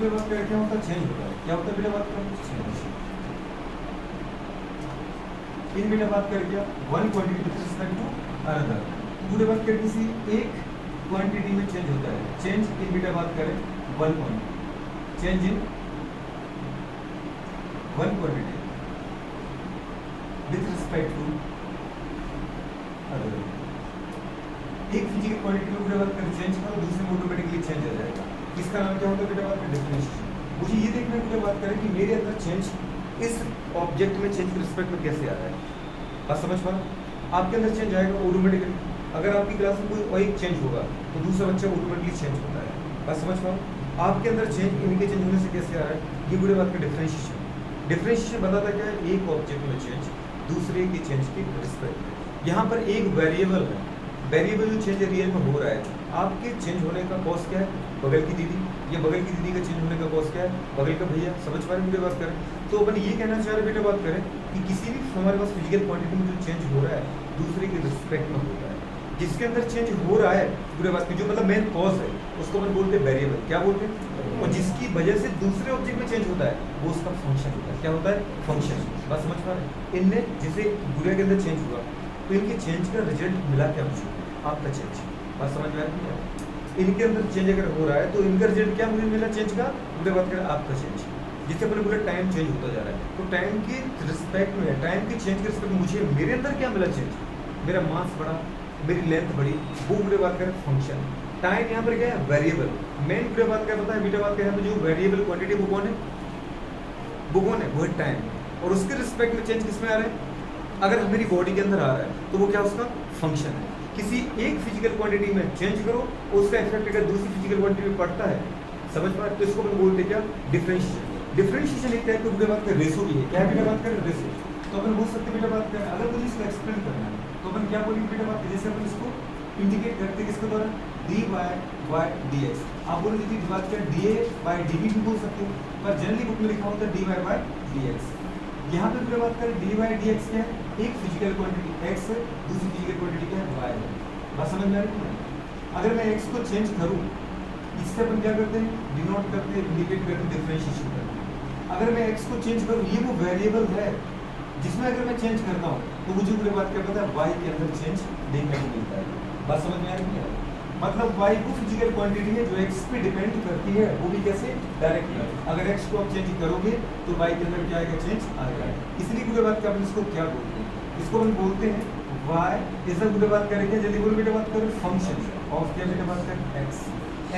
पूरे बात करें क्या होता है, चेंज होता है। क्या होता है बेटा बात करें, चेंज। इन बेटा बात करें क्या, one quantity with respect to another. पूरे बात करें किसी एक क्वांटिटी में चेंज होता है, चेंज इन बेटा बात करें one quantity, change in one quantity with respect to other. एक फिजिकल क्वांटिटी में बेटा बात करें चेंज करो, दूसरे में ऑटोमेटिकली चेंज आ जाएगा। इसका नाम क्या होता है बेटा बात करें, डिफरेंशिएशन। मुझे ये देखना है बेटा बात करें कि मेरे अंदर चेंज इस ऑब्जेक्ट में चेंज के रिस्पेक्ट में कैसे आ रहा है। बात समझ पा, आपके अंदर चेंज आएगा ऑटोमेटिकली। अगर आपकी क्लास में कोई और एक चेंज होगा तो दूसरा बच्चा ऑटोमेटिकली चेंज होता है। बात समझ पाओ, आपके अंदर चेंज इनके चेंज होने से कैसे आ रहा है, ये पूरे बात का डिफरेंशिएशन। डिफरेंशिएशन बताता क्या है, एक ऑब्जेक्ट में चेंज दूसरे के चेंज के रिस्पेक्ट में। यहाँ पर एक वेरिएबल है, वेरिएबल जो चेंज रियल में हो रहा है, आपके चेंज होने का कॉज क्या है, बगल की दीदी, या बगल की दीदी का चेंज होने का कॉज क्या है, बगल का भैया। समझ पा रहे हैं बात करें तो अपन ये कहना चाह रहे बेटा बात करें कि किसी भी हमारे पास फिजिकल क्वांटिटी में जो चेंज हो रहा है दूसरे के रिस्पेक्ट में होता है। जिसके अंदर चेंज हो रहा है पूरे बात की जो मतलब मेन कॉज है उसको अपन बोलते हैं वेरिएबल। क्या बोलते हैं, और जिसकी वजह से दूसरे ऑब्जेक्ट में चेंज होता है वो उसका फंक्शन होता है। क्या होता है, फंक्शन। बात समझ पा रहे हैं, इनने जिसे गुड़िया के अंदर चेंज हुआ तो इनके चेंज का रिजल्ट मिला क्या, मुझे आपका चेंज। बात समझ में आ रही है, इनके अंदर चेंज अगर हो रहा है तो इनका रिजल्ट क्या मुझे मिला चेंज का, पूरे बात करें आपका चेंज। जिससे अपने पूरा टाइम चेंज होता जा रहा है तो टाइम के रिस्पेक्ट में, टाइम के चेंज के रिस्पेक्ट में मुझे मेरे अंदर क्या मिला चेंज, मेरा मास बढ़ा, मेरी लेंथ बढ़ी, वो पूरे बात करें फंक्शन। टाइम यहाँ पर क्या है, वेरिएबल। मेन पूरे बात क्या पता है बेटा बात करें, जो वेरिएबल क्वांटिटी वो कौन है, वो है टाइम। और उसके रिस्पेक्ट में चेंज किसमें आ रहा है, अगर मेरी बॉडी के अंदर आ रहा है तो वो क्या उसका फंक्शन है। किसी एक फिजिकल क्वांटिटी में चेंज करो उसका इफेक्ट अगर दूसरी फिजिकल क्वांटिटी में पड़ता है, समझ पा रहे, तो इसको अपन बोलते हैं क्या, डिफरेंशिएशन। डिफरेंशिएशन एक टाइप की बात करें रेशो भी है। क्या बेटा बात करें, रेशो। तो अपन बोल सकते बेटा बात करें, अगर मुझे इसको एक्सप्लेन करना है तो अपन क्या बोलेंगे बेटा बात, जैसे अपन इसको इंडिकेट करते हैं किसके द्वारा, dy by dx। आप बोले दीदी बात करें da by dv भी बोल सकते हो, पर जनरली बुक में लिखा होता है dy by dx। यहाँ पे पूरा बात करें dy by dx क्या है, एक फिजिकल क्वांटिटी x है, दूसरी फिजिकल क्वांटिटी क्या है, y है। बात समझ में आ रही है। अगर मैं x को चेंज करूँ, इससे अपन क्या करते हैं, डिनोट करते हैं, इंडिकेट करते हैं, डिफरेंशिएशन करते हैं। अगर मैं x को चेंज करूँ, ये वो वेरिएबल है जिसमें अगर मैं चेंज करता हूँ तो मुझे पूरी बात क्या पता है, y के अंदर चेंज देखने को मिलता है। बात समझ में आ रही है, मतलब y वो फिजिकल क्वांटिटी है जो x पे डिपेंड करती है, वो भी कैसे, डायरेक्टली। अगर x को आप चेंज करोगे तो y के अंदर क्या आएगा, चेंज आएगा। इसलिए पूरी बात क्या अपन इसको क्या बोलते हैं, इसको हम बोलते हैं y। इस पूरी बात करेंगे, जल्दी बोलो बेटा बात करें, फंक्शन ऑफ क्या बेटा बात करें, x।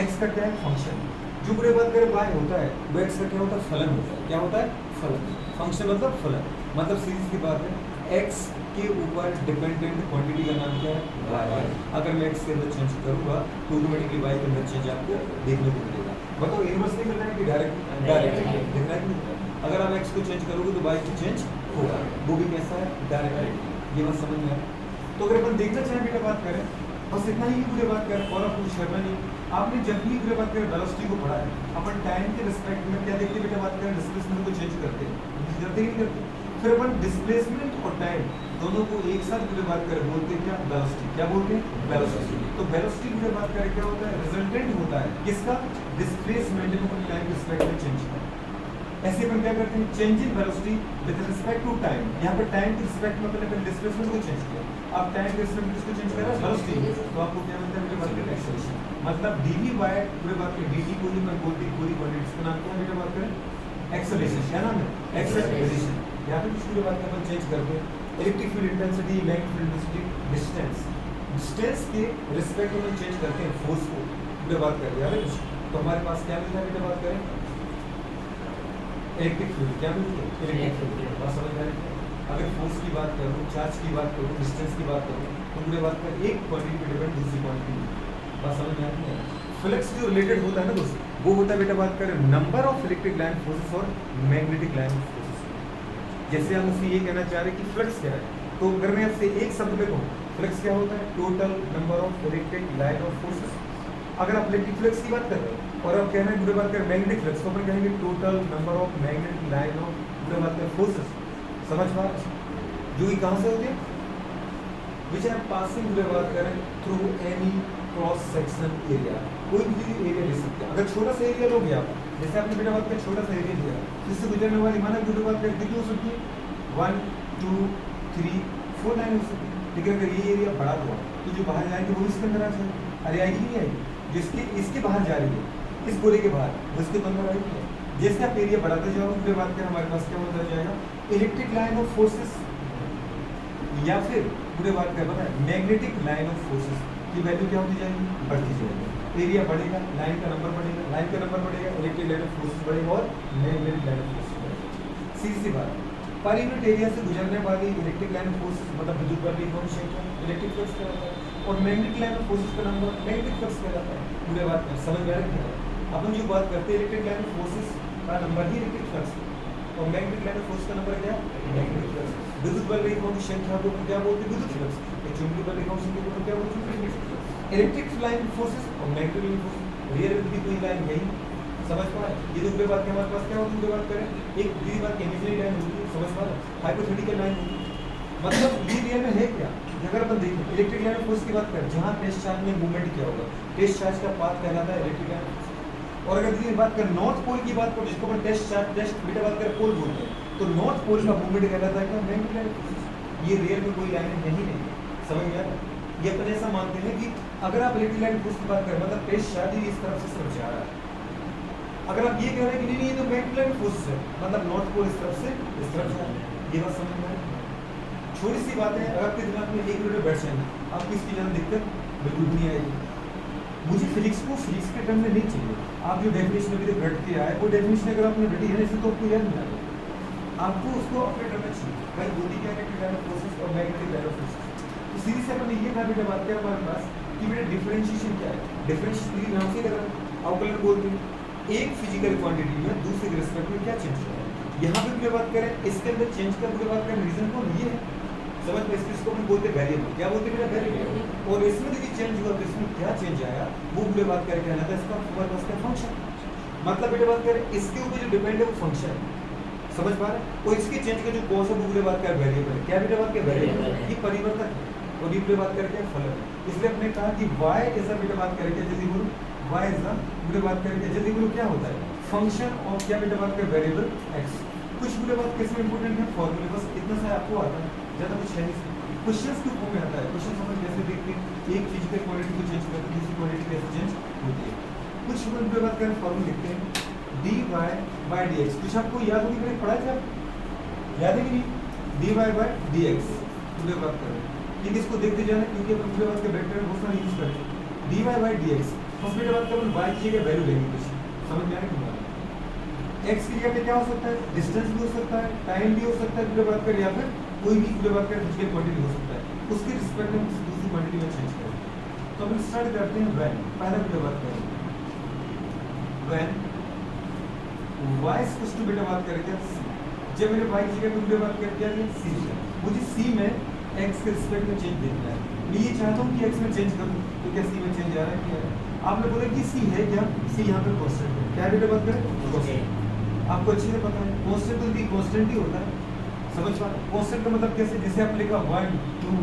x का क्या है, फंक्शन। जो पूरी बात करें y होता है वो x का क्या होता है, फलन होता है। क्या होता है, फलन। फंक्शन मतलब फलन, मतलब सीरीज की बात है, x के ऊपर डिपेंडेंट क्वांटिटी का नाम क्या है, y। अगर मैं x के अंदर चेंज करूंगा तो ऑटोमेटिकली y के अंदर चेंज आपको देखने को मिलेगा। बताओ इनवर्स नहीं करना है कि डायरेक्ट, डायरेक्ट देखना है। अगर आप x को चेंज करोगे तो y को चेंज होगा, वो भी कैसा है, डायरेक्ट। ये बात समझ में आए तो अगर अपन देखना चाहें बेटा बात करें, बस इतना ही पूरे बात करें और आप कुछ करना नहीं। आपने जब भी पूरे बात करें वेलोसिटी को पढ़ा है, अपन टाइम के रिस्पेक्ट में क्या देखते बेटा बात करें, डिस्प्लेसमेंट को चेंज करते हैं, करते ही नहीं करते। फिर अपन डिस्प्लेसमेंट और टाइम दोनों को एक साथ पूरे बात करें बोलते हैं क्या, वेलोसिटी। क्या बोलते हैं, वेलोसिटी। तो वेलोसिटी पूरे बात करें क्या होता है, रिजल्टेंट होता है किसका, डिस्प्लेसमेंट को टाइम के रिस्पेक्ट में चेंज करना। ऐसे अपन क्या करते हैं, change in velocity with respect to time. यहाँ पर टाइम के रिस्पेक्ट में अपने डिस्प्लेसमेंट को चेंज किया, अब टाइम के रिस्पेक्ट में किसको चेंज करा, वेलोसिटी। तो आपको क्या मिलता है बेटा बात करें, एक्सेलरेशन। मतलब dv बाय पूरे बात करें dt को ही मैं बोलती पूरी क्वांटिटी का नाम क्या है बेटा बात करें, एक्सेलरेशन। क्या नाम है, एक्सेलरेशन। यहाँ पे कुछ पूरे बात का अपन चेंज करते हैं, electric field intensity, magnetic field intensity, distance. Distance के रिस्पेक्ट में चेंज करते हैं फोर्स को, पूरे बात करें याद है कुछ। तो हमारे पास क्या मिलता है बेटा बात करें, इलेक्ट्रिक फील्ड। क्या मिलती है, इलेक्ट्रिक फील्ड। बात समझ में आ रही है। अगर फोर्स की बात करूँ, चार्ज की बात करूँ, डिस्टेंस की बात करूँ, तो पूरे बात करें एक क्वांटिटी पे डिपेंड दूसरी क्वांटिटी। बात समझ में आती है। फ्लक्स जो रिलेटेड होता है ना दोस्तों, वो होता है बेटा बात करें number of electric line forces और मैग्नेटिक लाइन फोर्सेस। जैसे हम उससे ये कहना चाह रहे हैं कि फ्लक्स क्या है, तो अगर मैं आपसे एक शब्द में कहूँ, फ्लक्स क्या होता है, total number of electric line of forces. अगर आप इलेक्ट्रिक फ्लक्स की बात कर रहे हो और आप कह रहे हैं पूरे बात करें मैग्नेटिक फ्लक्स, तो अपन कहेंगे total number of magnetic line of पूरे बात करें फोर्सेस। समझ पा जो ये कहाँ से होती है, विच आर पासिंग पूरे बात करें through any cross section area, कोई भी एरिया ले सकते हैं। अगर छोटा सा एरिया लोगे आप, जैसे आपने बेटा बात कर छोटा सा एरिया लिया, जिससे गुजरने वाली मानव बेटा बात कर कितनी हो सकती है, 1 2 3 4 लाइन हो सकती है। लेकिन अगर ये एरिया बड़ा हुआ तो जो बाहर जाएंगे वो इसके अंदर आ जाएंगे, अरे आएगी नहीं आएगी, जिसके इसके बाहर जा रही है इस गोले के बाहर, वो इसके अंदर आएगी। जैसे आप एरिया बढ़ाते जाओगे फिर बात करें हमारे पास क्या होता जाएगा, इलेक्ट्रिक लाइन ऑफ फोर्सेस, या फिर पूरे बात कर पता है मैग्नेटिक लाइन ऑफ फोर्सेस की वैल्यू क्या होती जाएगी, बढ़ती जाएगी। एरिया बढ़ेगा, लाइन का नंबर बढ़ेगा, लाइन का नंबर बढ़ेगा, इलेक्ट्रिक लाइन ऑफ फोर्सेस बढ़ेगा और मैग्नेटिक लाइन ऑफ फोर्सेस बढ़ेगा। सीधी सी बात, पर यूनिट एरिया से गुजरने वाली इलेक्ट्रिक लाइन ऑफ फोर्सेस मतलब विद्युत बल कौन सी है, इलेक्ट्रिक फ्लक्स कहलाता है, और मैग्नेटिक लाइन ऑफ फोर्सेस का नंबर मैग्नेटिक फ्लक्स कहलाता है। पूरे बात में समझ में आ रहा है, अपन जो बात करते हैं इलेक्ट्रिक लाइन ऑफ फोर्सेस का नंबर ही इलेक्ट्रिक फ्लक्स, और मैग्नेटिक लाइन ऑफ फोर्स का नंबर क्या है, मैग्नेटिक फ्लक्स। विद्युत बल रेखाओं की संख्या को क्या बोलते हैं, विद्युत फ्लक्स। चुंबकीय बल रेखाओं की संख्या को क्या बोलते हैं, चुंबकीय फ्लक्स। इलेक्ट्रिक लाइन फोर्सेस और मैग्नेटिक लाइन फोर्सेस, रियल में भी कोई लाइन नहीं, समझ पा रहे, ये दूसरी बात हमारे पास क्या होती है, बात करें एक दूसरी बात इमेजिनरी लाइन होती है, समझ पा रहे, हाइपोथेटिकल लाइन होती है, मतलब ये रियल में है क्या। अगर अपन देखें इलेक्ट्रिक लाइन ऑफ फोर्स की बात करें, जहां टेस्ट चार्ज में मूवमेंट क्या होगा, टेस्ट चार्ज का पाथ कहलाता है इलेक्ट्रिक लाइन ऑफ फोर्स। और अगर दूसरी बात करें नॉर्थ पोल की बात करें, जिसको अपन टेस्ट चार्ज टेस्ट बीटा बात करें पोल बोलते हैं, तो नॉर्थ पोल का मूवमेंट कहलाता है क्या, मैग्नेटिक लाइन ऑफ फोर्स। ये रियल में कोई लाइन नहीं है, समझ में आ रहा है। ये अपन ऐसा मानते हैं कि अगर आप इलेक्ट्रिक लाइन फोर्स की बात करें मतलब टेस्ट चार्ज ही इस तरफ से सिर्फ जा रहा है। अगर आप ये कह रहे हैं कि नहीं ये तो मैग्नेटिक लाइन फोर्स है, मतलब नॉर्थ पोल इस तरफ से इस तरफ जा रहा है, ये बात समझ में आ रही है। छोटी सी बात है, अगर आपके दिमाग में एक मिनट में बैठ जाएंगे आपको इसकी ज़्यादा दिक्कत बिल्कुल भी नहीं आएगी। मुझे फिजिक्स को फिजिक्स के टर्म में नहीं चाहिए, आप जो डेफिनेशन अभी तक रट के आए वो डेफिनेशन अगर आपने रटी है इसे तो आपको याद नहीं आएगा, आपको उसको अपने टर्म में चाहिए भाई होती क्या इलेक्ट्रिक लाइन ऑफ फोर्सेस और मैग्नेटिक लाइन ऑफ फोर्सेस। तो सीधी से अपन ये था बेटा बात क्या हमारे पास कि बेटा डिफरेंशिएशन क्या है, डिफरेंशिएशन नाम से अगर अवकलन बोलते हैं एक फिजिकल क्वांटिटी में दूसरे के रिस्पेक्ट में क्या चेंज हो रहा है। यहाँ पे पूरे बात करें इसके अंदर चेंज का पूरे बात करें रीजन कौन, ये है समझ में, इसको हम बोलते हैं वेरिएबल, क्या बोलते हैं बेटा वेरिएबल। और इसमें देखिए चेंज हुआ तो इसमें क्या चेंज आया वो पूरे बात करके कहना था इसका हमारे पास का फंक्शन, मतलब बेटा बात करें इसके ऊपर जो डिपेंड है वो फंक्शन है, समझ पा रहे हैं। और इसके चेंज का जो कौन सा पूरे बात कर वेरिएबल है, क्या बेटा बात कर वेरिएबल, ये परिवर्तक है और ये पूरे बात करके फलन है। इसलिए हमने कहा कि y ऐसा बेटा बात करके जल्दी बोलो, y इज द पूरे बात करके जल्दी बोलो क्या होता है, फंक्शन ऑफ क्या बेटा बात कर वेरिएबल x। कुछ पूरे बात कैसे इंपॉर्टेंट है फॉर्मूले, बस इतना सा आपको आता है, ज्यादा कुछ है नहीं। क्वेश्चंस के फॉर्म में आता है, क्वेश्चन हम कैसे देखते हैं एक फिजिकल क्वांटिटी को चेंज करते हैं दूसरी क्वांटिटी कैसे चेंज होती है। कुछ हम पे बात करें फॉर्मूला लिखते हैं dy by dx, कुछ आपको याद होगी मैंने पढ़ा था, याद है कि नहीं, dy by dx पूरे बात करें, ठीक इसको देखते जाना क्योंकि अपन पूरे बात के वेक्टर में बहुत सारे यूज करते हैं। dy by dx फर्स्ट बेटा बात करें y की जगह वैल्यू लेंगे, कुछ समझ में आ रहा है। x की जगह पे क्या हो सकता है, डिस्टेंस भी हो सकता है, टाइम भी हो सकता है पूरे बात करें, या फिर कोई भी पूरे बात करें फिजिकल क्वांटिटी हो सकता है, उसके रिस्पेक्ट में किसी दूसरी क्वांटिटी में चेंज करें। तो हम स्टार्ट करते हैं व्हेन, पहला पूरे बात करें व्हेन y इक्वल्स टू बेटा बात करके c, जब मेरे y की जगह पे पूरे बात करके क्या c, मुझे c में x के रिस्पेक्ट में चेंज देखना है, मैं ये चाहता हूँ कि x में चेंज करूँ तो क्या c में चेंज आ रहा है क्या है। आपने बोला कि c है क्या, c यहाँ पे कांस्टेंट है, क्या बेटा बात करें कांस्टेंट, आपको अच्छे से पता है कांस्टेंट तो भी कांस्टेंट ही होता है, समझ पा रहे। कांस्टेंट का मतलब कैसे, जैसे आप लिखा 1 2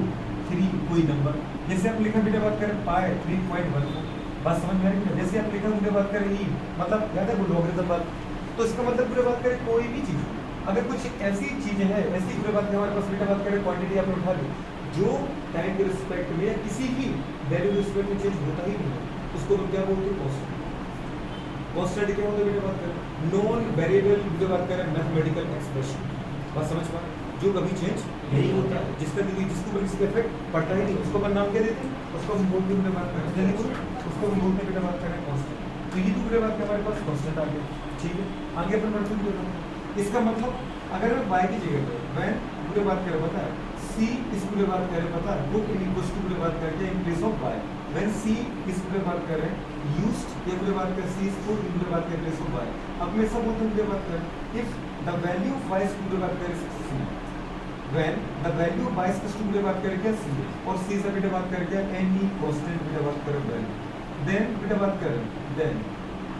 3 कोई नंबर, जैसे आप लिखा बेटा बात करें पाई 3.1, बात समझ में आ रही है। जैसे आप लिखा बेटा बात करें ई, मतलब याद है वो लॉगरिथम बात, तो इसका मतलब पूरे बात करें कोई भी चीज, अगर कुछ ऐसी चीजें हैं ऐसी पूरे बात हमारे पास बेटा बात करें क्वांटिटी आपने उठा ली जो टाइम के रिस्पेक्ट में या किसी की वैल्यू के रिस्पेक्ट में चेंज होता ही नहीं, उसको हम क्या बोलते हैं कांस्टेंट। कांस्टेंट क्या होता है बेटा बात करें, नॉन वेरिएबल बेटा बात करें मैथमेटिकल एक्सप्रेशन, बात समझ पा जो कभी चेंज नहीं होता है, जिसका जिसको किसी का इफेक्ट पड़ता ही नहीं, उसको अपन नाम क्या देते हैं, उसको हम बोलते हैं बात करें जल्दी बोलो, उसको हम बोलते हैं बेटा बात करें कांस्टेंट। तो ये तो पूरे बात हमारे पास कांस्टेंट आ गया, ठीक है। आगे अपन बढ़ते हैं, इसका मतलब अगर मैं y की जगह पे मैं पूरे बात करें पता है c इस पूरे बात करें पता है पुट इन इक्वल्स टू पूरे बात करके in place of y, when c इस पूरे बात करें यूज्ड ये पूरे बात करें c इज पुट इन पूरे बात के प्लेस ऑफ y। अब मैं सब बोलता हूं पूरे बात करें if the value of y is पूरे बात करें c, when the value of y is पूरे बात करें क्या c, और c से बेटा बात करके एनी कांस्टेंट बेटा बात करें वैल्यू, देन बेटा बात करें देन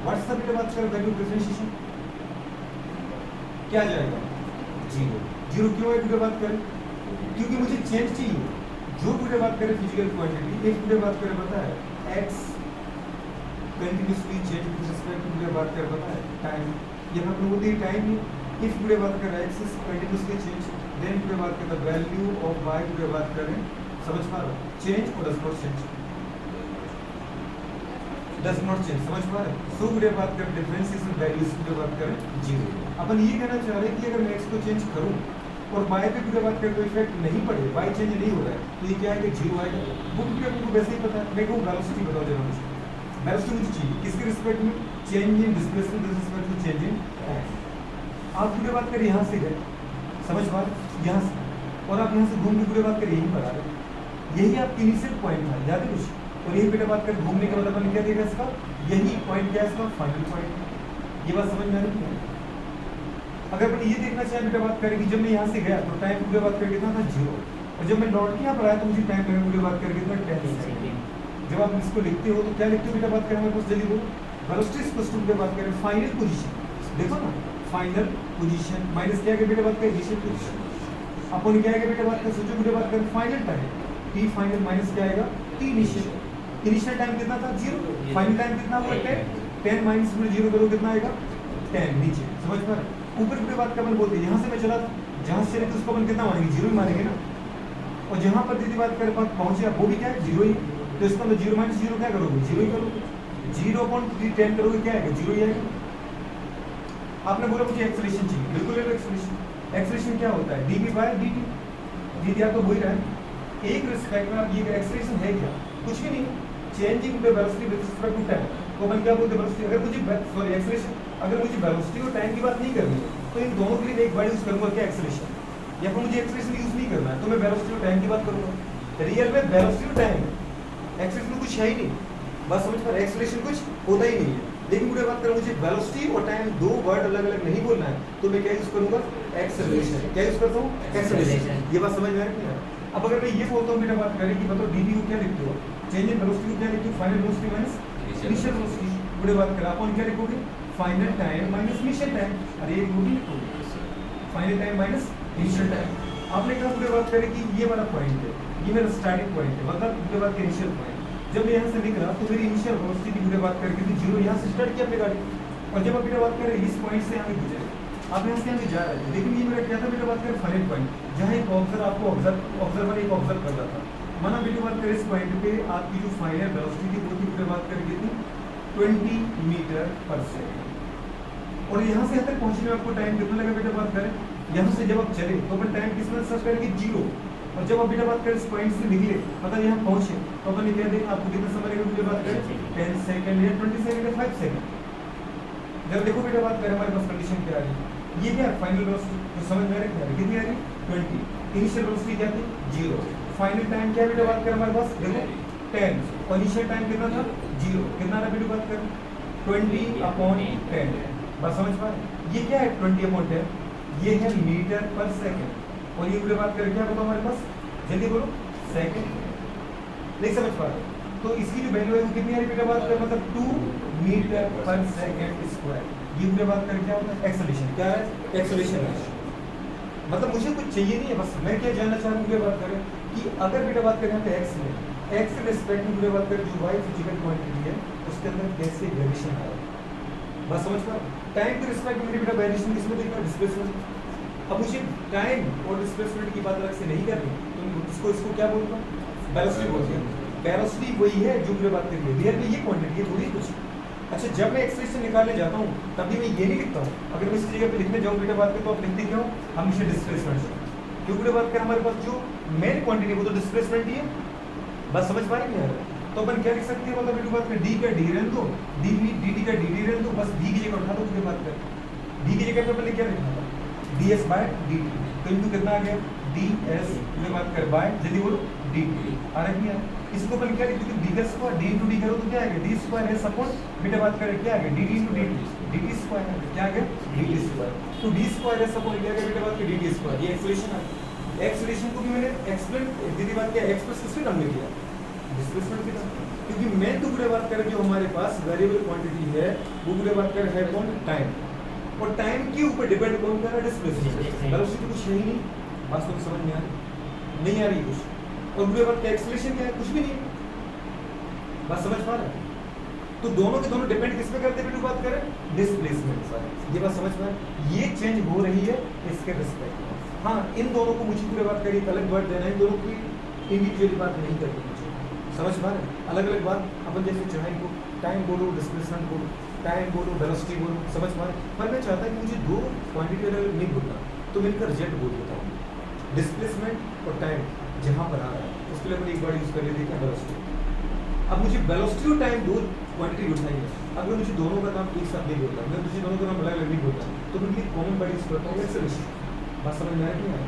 व्हाट्स द बेटा बात करें वैल्यू डिफरेंशिएशन क्या जाएगा, जीरो। जीरो क्यों है पूरे बात करें, क्योंकि मुझे चेंज चाहिए, जो पूरे बात करें फिजिकल क्वांटिटी एक पूरे बात करें पता है x continuously change with respect to बात कर पता है टाइम, यहाँ पर बोलते हैं टाइम इफ पूरे बात कर x is continuously change then पूरे बात कर द वैल्यू ऑफ y पूरे बात करें समझ पा रहे चेंज और डज नॉट चेंज समझ पा रहे सो पूरे बात कर डिफरेंशिएशन वैल्यूज पूरे बात करें 0। अपन ये कहना चाह रहे हैं कि अगर मैं x को चेंज करूं और y पे पूरे बात कर कोई इफेक्ट नहीं पड़े y चेंज नहीं हो रहा है तो ये क्या है कि 0 आएगा। वो क्योंकि आपको वैसे ही पता है। मैं कहूँ वेलोसिटी बताओ जरा मुझे, वेलोसिटी मुझे चाहिए किसके रिस्पेक्ट में, change in displacement with respect to change in time. आप पूरे बात करें यहाँ से गए समझ पा रहे यहाँ से और आप यहाँ से घूम के पूरे बात करें यहीं पर आ रहे, यही आपका इनिशियल पॉइंट था याद है कुछ, और यही बेटा बात कर घूमने के बाद अपन क्या देगा इसका यही पॉइंट क्या है इसका फाइनल पॉइंट। ये बात समझ में आ रही है। अगर अपन ये देखना चाहें बेटा बात करें कि जब मैं यहाँ से गया तो टाइम पूरे बात करके कितना था 0 और जब मैं लौट के यहाँ पर आया तो मुझे टाइम लगा पूरे बात करके कितना 10 सेकंड। जब आप इसको लिखते हो तो क्या लिखते हो बेटा बात करें हमारे पास जल्दी बोलो वेलोसिटी इक्वल्स टू बेटा बात करें फाइनल पोजीशन, देखो ना फाइनल पोजीशन माइनस क्या है बेटा बात करें इनिशियल पोजीशन अपन क्या है बेटा बात करें सोचो बेटा बात करें final time t final minus क्या आएगा t इनिशियल। इनिशियल टाइम कितना था 0, फाइनल टाइम कितना हुआ 10 माइनस में 0 करो कितना आएगा 10 नीचे समझ पा रहे ऊपर की बात का अपन बोलते हैं यहाँ से मैं चला था जहाँ से चले तो उसको अपन कितना मानेंगे 0 ही मानेंगे ना, और जहाँ पर दीदी बात करें पहुंचे आप वो भी क्या है 0 ही, तो इसका मतलब 0 माइनस 0 क्या करोगे 0 ही करोगे, 0/10 करोगे क्या आएगा 0 ही आएगा। आपने बोला मुझे एक्सेलरेशन चाहिए, बिल्कुल है एक्सेलरेशन। एक्सेलरेशन क्या होता है dv/dt, दीदी आपको बोल रहा है एक रिस्पेक्ट में आप ये एक्सेलरेशन है क्या कुछ भी नहीं, changing the velocity with respect to time तो अपन क्या बोलते हैं वेलोसिटी। अगर मुझे सॉरी एक्सेलरेशन अगर मुझे वेलोसिटी और टाइम की बात नहीं करनी है तो इन दोनों के लिए एक वर्ड यूज करूंगा क्या एक्सेलरेशन, या फिर मुझे एक्सेलरेशन यूज नहीं करना है तो मैं वेलोसिटी और टाइम की बात करूंगा। रियल में वेलोसिटी और टाइम एक्सेलरेशन कुछ है ही नहीं, बस समझ पर एक्सेलरेशन कुछ होता ही नहीं है। लेकिन मुझे बात करूं मुझे वेलोसिटी और टाइम दो वर्ड अलग अलग नहीं बोलना है तो मैं क्या यूज करूंगा एक्सेलरेशन, क्या यूज करता हूं एक्सेलरेशन। ये बात समझ में आ रही है। अब अगर मैं ये बोलता हूं बेटा बात करें कि बताओ dv को क्या लिखते हो चेंज इन वेलोसिटी को क्या लिखते हो final velocity minus initial velocity, मुझे बात करें अपन क्या लिखोगे final time minus initial time, अरे एक होगी final time minus initial time. आपने कहा मुझे बात करें कि ये वाला पॉइंट है ये मेरा स्टार्टिंग पॉइंट है मतलब मुझे बात करें इनिशियल पॉइंट, जब मैं यहाँ से निकला तो मेरी इनिशियल वेलोसिटी की मुझे बात करके थी 0 यहाँ से स्टार्ट किया अपनी गाड़ी, और जब आप बेटा बात करें इस पॉइंट से यहाँ गुजरे आप यहाँ से यहाँ जा रहे थे, लेकिन ये मेरा क्या था बेटा बात करें फाइनल पॉइंट जहाँ एक ऑब्जर्वर आपको ऑब्जर्वर एक ऑब्जर्व कर रहा था। माना बेटा बात करें इस पॉइंट पे आपकी जो फाइनल वेलोसिटी थी वो थी बेटा बात करें कितनी 20 मीटर पर सेकंड, और यहाँ से यहाँ तक पहुँचने में आपको टाइम कितना लगा बेटा बात करें यहाँ से जब आप चले तो अपन टाइम किस में सर्च करेंगे 0, और जब आप बेटा बात करें इस पॉइंट से निकले मतलब यहाँ पहुँचे तो अपन ये कह देंगे आपको कितना समय लगेगा बेटा बात करें 10 सेकंड या 20 सेकंड या 5 सेकंड। जब देखो बेटा बात करें हमारे पास कंडीशन क्या आ रही है ये क्या फाइनल वेलोसिटी तो समझ में आ रही है कितनी आ रही 20, इनिशियल वेलोसिटी क्या थी 0, फाइनल टाइम क्या बेटा बात करें हमारे पास देखो 10 और इनिशियल टाइम कितना था 0, कितना रहा बेटा बात करें 20/10। बस समझ पा रहे ये क्या है 20/10 ये है मीटर पर सेकंड, और ये पूरी बात करें क्या बताओ हमारे पास जल्दी बोलो सेकंड, नहीं समझ पा रहे तो इसकी जो वैल्यू है वो कितनी आ रही बेटा बात करें मतलब 2 मीटर पर सेकंड स्क्वायर। ये पूरी बात करें क्या होता है एक्सेलरेशन, क्या है एक्सेलरेशन है। मतलब मुझे कुछ चाहिए नहीं है, बस मैं क्या जानना चाह रहा हूँ बात करें कि अगर बेटा बात करें एक्स में एक्स के रिस्पेक्ट में बात करें जो वाई फिजिकल क्वांटिटी है उसके अंदर कैसे वेरिएशन आ रहा है, बस समझ पा टाइम के रिस्पेक्ट में बेटा वेरिएशन किसमें देखना डिस्प्लेसमेंट। अब मुझे टाइम और डिस्प्लेसमेंट की बात अलग से नहीं करनी तो इसको क्या बोलूँगा वेलोसिटी बोलते हैं। वेलोसिटी वही है जो मुझे बात करिए रियल में ये क्वांटिटी है थोड़ी कुछ। अच्छा जब मैं एक्सप्रेशन निकालने जाता हूँ तभी मैं ये नहीं लिखता हूँ, अगर मैं इस जगह पे लिखने जाऊँ बेटा बात करें तो आप लिखते क्यों हमेशा डिस्प्लेसमेंट से, क्योंकि बात करें हमारे पास जो मेन क्वांटिटी वो तो डिस्प्लेसमेंट ही है। बस समझ पा रहे हैं तो अपन क्या लिख सकते हैं मतलब बेटा बात करें डी का डी रहने दो डी डी का डी रहने दो, बस डी की जगह उठा दो मुझे बात करें डी की जगह पे अपन ने क्या लिखा था ds/dt, तो इनको कितना आ गया ds में बात कर बाय जल्दी बोलो dt आ रहा है। इसको अपन क्या लिखते हैं d का स्क्वायर d into d करो तो क्या आएगा d स्क्वायर है अपॉन बेटा बात करें क्या आएगा dt into dt स्क्वायर है क्या आ गया dt स्क्वायर, तो d स्क्वायर है अपॉन क्या आएगा बेटा बात करें dt स्क्वायर। ये एक्सेलरेशन है, एक्सेलरेशन को भी मैंने एक्सप्लेन दीदी बात क्या एक्सप्रेस किसके नाम में किया डिस्प्लेसमेंट के नाम, क्योंकि मैं तो पूरे बात करें जो हमारे पास वेरिएबल क्वांटिटी है वो पूरे बात करें है कौन टाइम, और टाइम के ऊपर डिपेंड कौन कर रहा है डिस्प्लेसमेंट। वेलोसिटी कुछ है ही नहीं, बात तो समझ में नहीं आ रही कुछ, और पूरे बात का एक्सेलरेशन क्या है कुछ भी नहीं, बात समझ पा रहे हैं? तो दोनों के दोनों डिपेंड किस पे करते हैं बेटू बात करें? डिस्प्लेसमेंट पर। ये बात समझ पा रहे हैं? ये चेंज हो रही है इसके रिस्पेक्ट में। हाँ, इन दोनों को मुझे पूरे बात करिए, अलग वर्ड देना है, इन दोनों की इंडिविजुअली बात नहीं करनी मुझे, समझ पा रहे हैं? अलग अलग बात अपन जैसे चाहे को टाइम बोलो, डिस्प्लेसमेंट बोलो, टाइम बोलो, वेलोसिटी बोलो, समझ पा रहे हैं? पर मैं चाहता कि मुझे दो क्वांटिटी अलग नहीं बोलना, तो मिलकर रिजल्ट बोल देता हूँ। डिस्प्लेसमेंट और टाइम जहाँ पर आ रहा है उसके लिए मैंने एक बार यूज कर लेते हैं वेलोसिटी। अब मुझे वेलोसिटी और टाइम दो क्वांटिटी उठाई है। अगर मुझे दोनों का नाम एक साथ नहीं बोलता, मैं मुझे दोनों का नाम अलग अलग नहीं बोलता, तो मैं एक कॉमन वर्ड यूज करता हूँ, एक्सेलरेशन। बात समझ में आ रही है?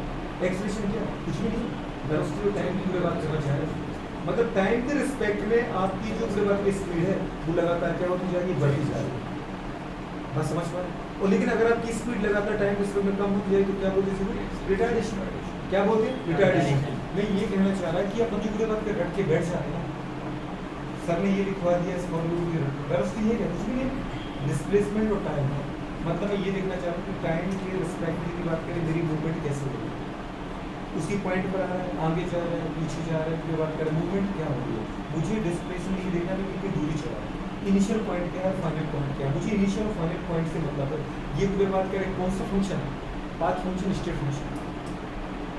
एक्सेलरेशन क्या है? कुछ भी नहीं, वेलोसिटी और टाइम की पूरे बात करना चाह रहे हैं। मतलब टाइम के रिस्पेक्ट में आपकी जो पूरे बात की स्पीड है वो लगातार क्या होती जा रही है? बढ़ती जा रही है। बात समझ पा रहे हैं? और लेकिन अगर आपकी स्पीड लगातार टाइम के रिस्पेक्ट में कम होती जाएगी तो क्या बोलते हैं? रिटार्डेशन। क्या बोलते हैं? रिटार्डेशन। मैं ये कहना चाह रहा कि अपन जो पूरे बात कर रट के बैठ जा रहे हैं, सर ने ये लिखवा दिया इस फॉर्मूले की वेलोसिटी है क्या? कुछ भी नहीं, डिस्प्लेसमेंट और टाइम है। मतलब मैं ये देखना चाह रहा हूँ कि टाइम के रिस्पेक्ट की बात करें मेरी मूवमेंट कैसे होगी, उसकी पॉइंट पर आ रहा है, आगे जा रहा है, पीछे जा रहा है, फिर बात करें मूवमेंट क्या हो रही है। मुझे डिस्प्लेसमेंट ये देखना है कि कितनी दूरी चला है, इनिशियल पॉइंट क्या है, फाइनल पॉइंट क्या है। मुझे इनिशियल और फाइनल पॉइंट से मतलब है ये पूरे बात करें कौन सा फंक्शन है, पाथ फंक्शन, स्टेट फंक्शन।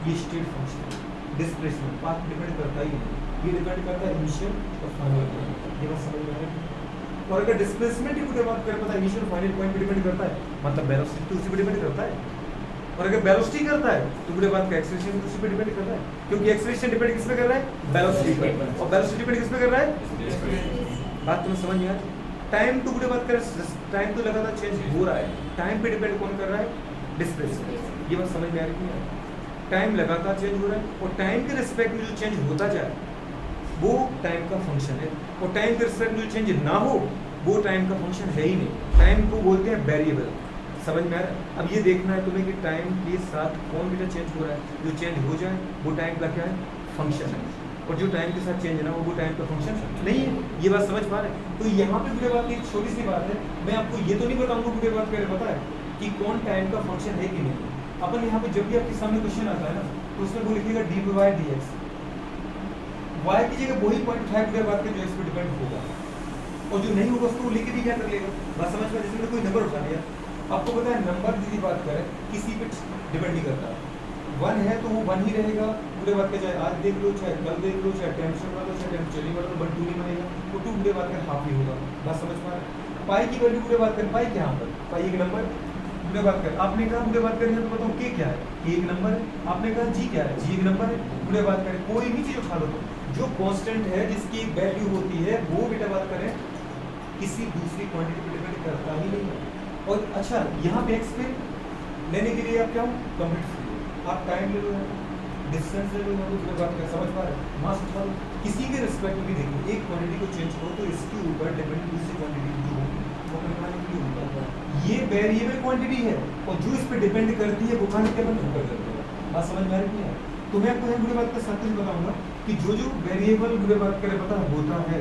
ये state function displacement path depend करता ही नहीं, ये डिपेंड करता है इनिशियल और फाइनल पॉइंट। ये बात समझ में आ रही है? और अगर डिस्प्लेसमेंट की बात करें पता है इनिशियल फाइनल पॉइंट पे डिपेंड करता है, मतलब वेलोसिटी तो उसी पे डिपेंड करता है। और अगर वेलोसिटी करता है तो पूरे बात का एक्सेलरेशन उसी पे डिपेंड करता है, क्योंकि एक्सेलरेशन डिपेंड किस पे कर रहा है? वेलोसिटी पे। और वेलोसिटी डिपेंड किस पे कर रहा है? बात तुम्हें समझ में आ रही है? टाइम तो पूरे बात करें, टाइम तो लगातार चेंज हो रहा है, टाइम पे डिपेंड कौन कर रहा है? डिस्प्लेसमेंट। ये बात समझ में आ रही है? टाइम लगातार चेंज हो रहा है और टाइम के रिस्पेक्ट में जो चेंज होता जाए वो टाइम का फंक्शन है, और टाइम के रिस्पेक्ट में जो चेंज ना हो वो टाइम का फंक्शन है ही नहीं। टाइम को बोलते हैं वेरिएबल। समझ में आ रहा है? अब ये देखना है तुम्हें कि टाइम के साथ कौन बेटा चेंज हो रहा है, जो चेंज हो जाए वो टाइम का क्या है? फंक्शन है, और जो टाइम के साथ चेंज ना हो वो टाइम का फंक्शन नहीं है। ये बात समझ पा रहे हैं? तो यहाँ पे पूरे बात एक छोटी सी बात है, मैं आपको ये तो नहीं बताऊंगा पूरे बात करे पता है कि कौन टाइम का फंक्शन है कि नहीं। अपन यहाँ पे जब भी आपके सामने क्वेश्चन आता है ना तो उसमें वो लिखिएगा d by d x, y की जगह वही पॉइंट उठाए पूरे बात के जो एक्स पे डिपेंड होगा, और जो नहीं होगा उसको लेके भी क्या कर लेगा। बात समझ में? जैसे कोई नंबर उठा लिया, आपको पता है नंबर की बात करें किसी पे डिपेंड नहीं करता, 1 है तो वो 1 ही रहेगा पूरे बात का, चाहे आज देख लो, चाहे कल देख लो, चाहे टेंशन वाला, चाहे टेंशन वाला, बट 2 नहीं बनेगा, वो 2 पूरे बात कर हाफ ही होगा। बात समझ पा रहे? पाई की वैल्यू पूरे बात करें, पाई क्या यहाँ पर? पाई एक नंबर पूरे बात करें, आपने कहा पूरे बात करें तो बताओ के क्या है? एक नंबर है। आपने कहा जी क्या है? जी एक नंबर है। पूरे बात करें कोई भी चीज उठा लो तो जो कांस्टेंट है जिसकी एक वैल्यू होती है वो बेटा बात करें किसी दूसरी क्वांटिटी पे डिपेंड करता ही नहीं है। और अच्छा यहाँ पे एक्स पे लेने के लिए आप क्या हो? कंप्लीट फ्री, आप टाइम ले लो, डिस्टेंस ले लो, तो पूरे बात कर समझ पा रहे? मास उठा लो, किसी के रिस्पेक्ट में भी देखो, एक क्वांटिटी को चेंज करो तो इसके ऊपर डिपेंड दूसरी क्वांटिटी जो होगी वो करने के लिए होगा। ये वेरिएबल क्वांटिटी है और जो इस पे डिपेंड करती है वो क्वांटिटी अपन ऊपर कर देगा। बात समझ में आ रही है? तो मैं आपको पूरी बात का सब कुछ बताऊंगा कि जो जो वेरिएबल पूरे बात करें पता होता है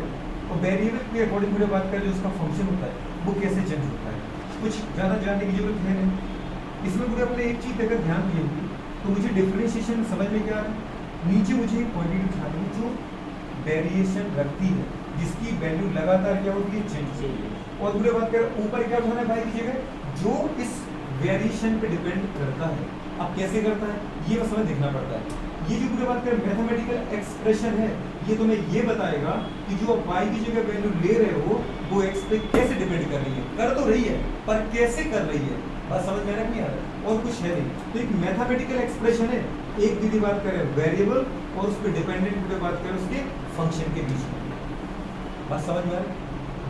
और वेरिएबल के अकॉर्डिंग पूरे बात करें जो उसका फंक्शन होता है वो कैसे चेंज होता है, कुछ ज़्यादा जानने की जरूरत है नहीं। इसमें पूरे अपने एक चीज़ अगर ध्यान दी होगी तो मुझे डिफरेंशिएशन समझ में क्या आ रहा है? नीचे मुझे एक क्वांटिटी उठानी है जो वेरिएशन रखती है, जिसकी वैल्यू लगातार क्या होती है? चेंज होती है। और पूरे बात करें ऊपर क्या उठाना है भाई की जगह जो इस वेरिएशन पे डिपेंड करता है। अब कैसे करता है ये बस हमें देखना पड़ता है। ये जो पूरे बात करें मैथमेटिकल एक्सप्रेशन है ये तुम्हें ये बताएगा कि जो आप y की जगह वैल्यू ले रहे हो वो x पे कैसे डिपेंड कर रही है। कर तो रही है पर कैसे कर रही है, बात समझ में नहीं आ रहा है? और कुछ है नहीं, तो एक मैथमेटिकल एक्सप्रेशन है। एक दीदी बात करें वेरिएबल और उस पर डिपेंडेंट पूरे बात करें उसके फंक्शन के बीच में, बात समझ में आ रहा है?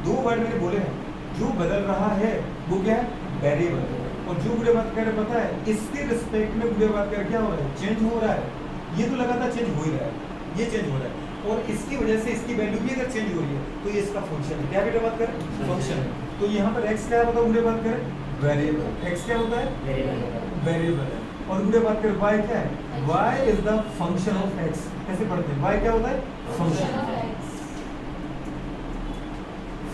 2 वर्ड मैंने बोले हैं, जो बदल रहा है वो क्या है? वेरिएबल। और जो पूरे बात करें पता है इसके रिस्पेक्ट में पूरे बात करें क्या हो रहा है? चेंज हो रहा है। ये तो लगातार चेंज हो ही रहा है, ये चेंज हो रहा है और इसकी वजह से इसकी वैल्यू भी अगर चेंज हो रही है तो ये इसका फंक्शन है। क्या बेटा बात करें? फंक्शन है। तो यहाँ पर x क्या होता है पूरे बात करें? वेरिएबल। x क्या होता है? वेरिएबल है। और पूरे बात करें y क्या है? y is the function of x। कैसे पढ़ते हैं? y क्या होता है? फंक्शन।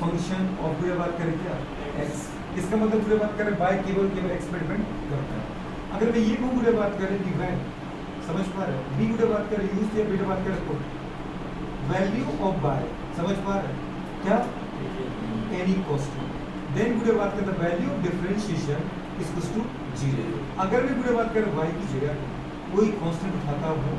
फंक्शन और पूरे बात करें क्या? x। इसका मतलब पूरे बात करें y केवल x पे डिपेंड करता है। अगर मैं ये कहूँ पूरे बात करें कि when, समझ पा रहे हैं? b पूरे बात करें यूज या बेटा बात करें तो वैल्यू ऑफ y, समझ पा रहे हैं? क्या एनी कांस्टेंट, देन गुडे बात करते हैं value of differentiation equals to 0। अगर भी गुडे बात करें y की जगह कोई कांस्टेंट उठाता हो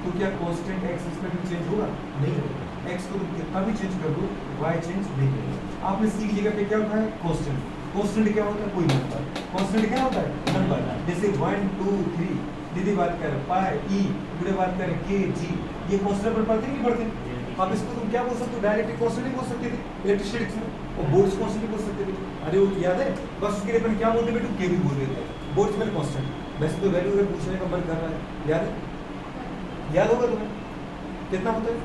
तो क्या कांस्टेंट x इसमें भी चेंज होगा? नहीं होगा। x को तुम कितना भी चेंज कर दो y चेंज नहीं करेगा। आपने c की जगह पे क्या उठाया? कांस्टेंट। कांस्टेंट क्या होता है? कोई नंबर। कांस्टेंट क्या होता है? नंबर। जैसे 1 2 3 दीदी बात करें पाई ई, गुडे बात करें के जी, ये कांस्टेंट पर पढ़ते नहीं पढ़ते? अब इसको तुम क्या बोल सकते हो? डायरेक्ट कांस्टेंट नहीं बोल सकते थे इलेक्ट्रिसिटी में, और बोर्ड्स कांस्टेंट नहीं बोल सकते थे। अरे वो याद है? बस उसके लिए अपन क्या बोलते बेटू? के भी बोल देते हैं। बोर्ड्स में कांस्टेंट। वैसे तो वैल्यू अगर पूछने का मन कर रहा है, याद है? याद होगा तुम्हें? कितना होता है?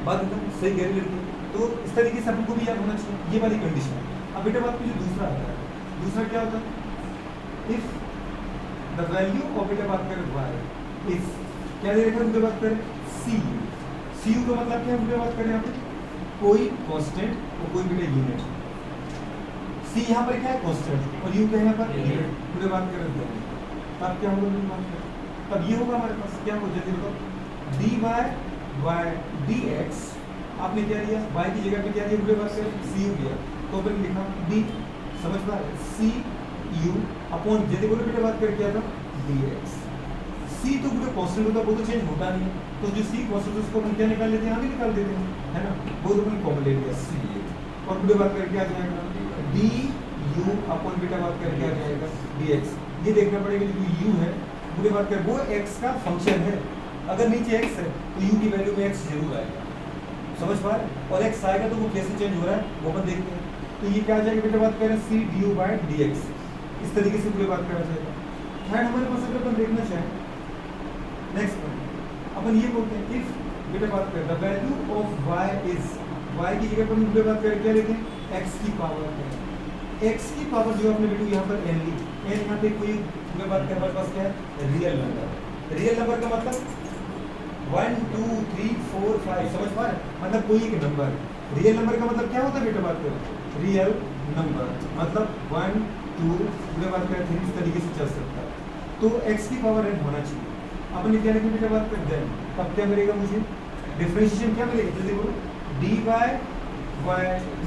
बात एकदम सही कह रही लड़की। तो इस तरीके से आपको भी याद होना चाहिए ये वाली कंडीशन। अब बेटा बात जो दूसरा आता है, दूसरा क्या होता है? इफ द वैल्यू ऑफ बेटा बात करें y इज क्या दे रखा है? मुझे बात करें cu। cu का मतलब क्या है? मुझे बात करें यहाँ पे कोई कांस्टेंट और कोई बेटा यूनिट। c यहाँ पर क्या है? कांस्टेंट, और u क्या है यहाँ पर? यूनिट। मुझे बात करें तब क्या होगा? मुझे बात करें तब ये होगा हमारे पास क्या हो? जल्दी बताओ। dy by dx आपने क्या दिया? y की जगह पे क्या दिया? मुझे बात करें cu दिया, तो अपन लिखा d, समझ पा रहे? cu अपॉन जल्दी बोलो बेटा बात करके क्या था? dx। c तो पूरा कांस्टेंट होता है, वो तो चेंज होता नहीं है, तो जो c कांस्टेंट है उसको अपन क्या निकाल लेते हैं? आगे निकाल देते हैं, है ना? वो तो अपन कॉमन ले लिया c, और पूरे बात करके आ जाएगा du अपॉन बेटा बात करके आ जाएगा dx। ये देखना पड़ेगा जो u है पूरे बात कर वो x का फंक्शन है। अगर नीचे x है तो u की वैल्यू में x जरूर आएगा, समझ पा रहे? और x आएगा तो वो कैसे चेंज हो रहा है वो अपन देखते हैं। तो ये क्या आ जाएगा बेटा बात करें c du by dx। इस तरीके से पूरे बात करा जाएगा। थर्ड हमारे पास अगर अपन देखना चाहें, नेक्स्ट अपन ये बोलते हैं इफ बेटा बात करें the value of y is, y की जगह पर पूरे बात करें क्या लेते हैं? x की पावर है। x की पावर जो आपने बेटू यहाँ पर n ली, n यहाँ पे कोई पूरे बात करें हमारे पास क्या है? Real number. रियल नंबर का मतलब 1 2 3 4 5, समझ पा रहे? मतलब कोई एक नंबर। रियल नंबर का मतलब क्या होता है बेटा बात करें? रियल नंबर मतलब 1 2 पूरे बात करें 3 इस तरीके से चल सकता है। तो x की पावर n होना चाहिए। अपन क्या लिखेंगे बेटा बात करते हैं, तब क्या मिलेगा मुझे? डिफरेंशिएशन क्या मिलेगा? जल्दी बोलो। dy by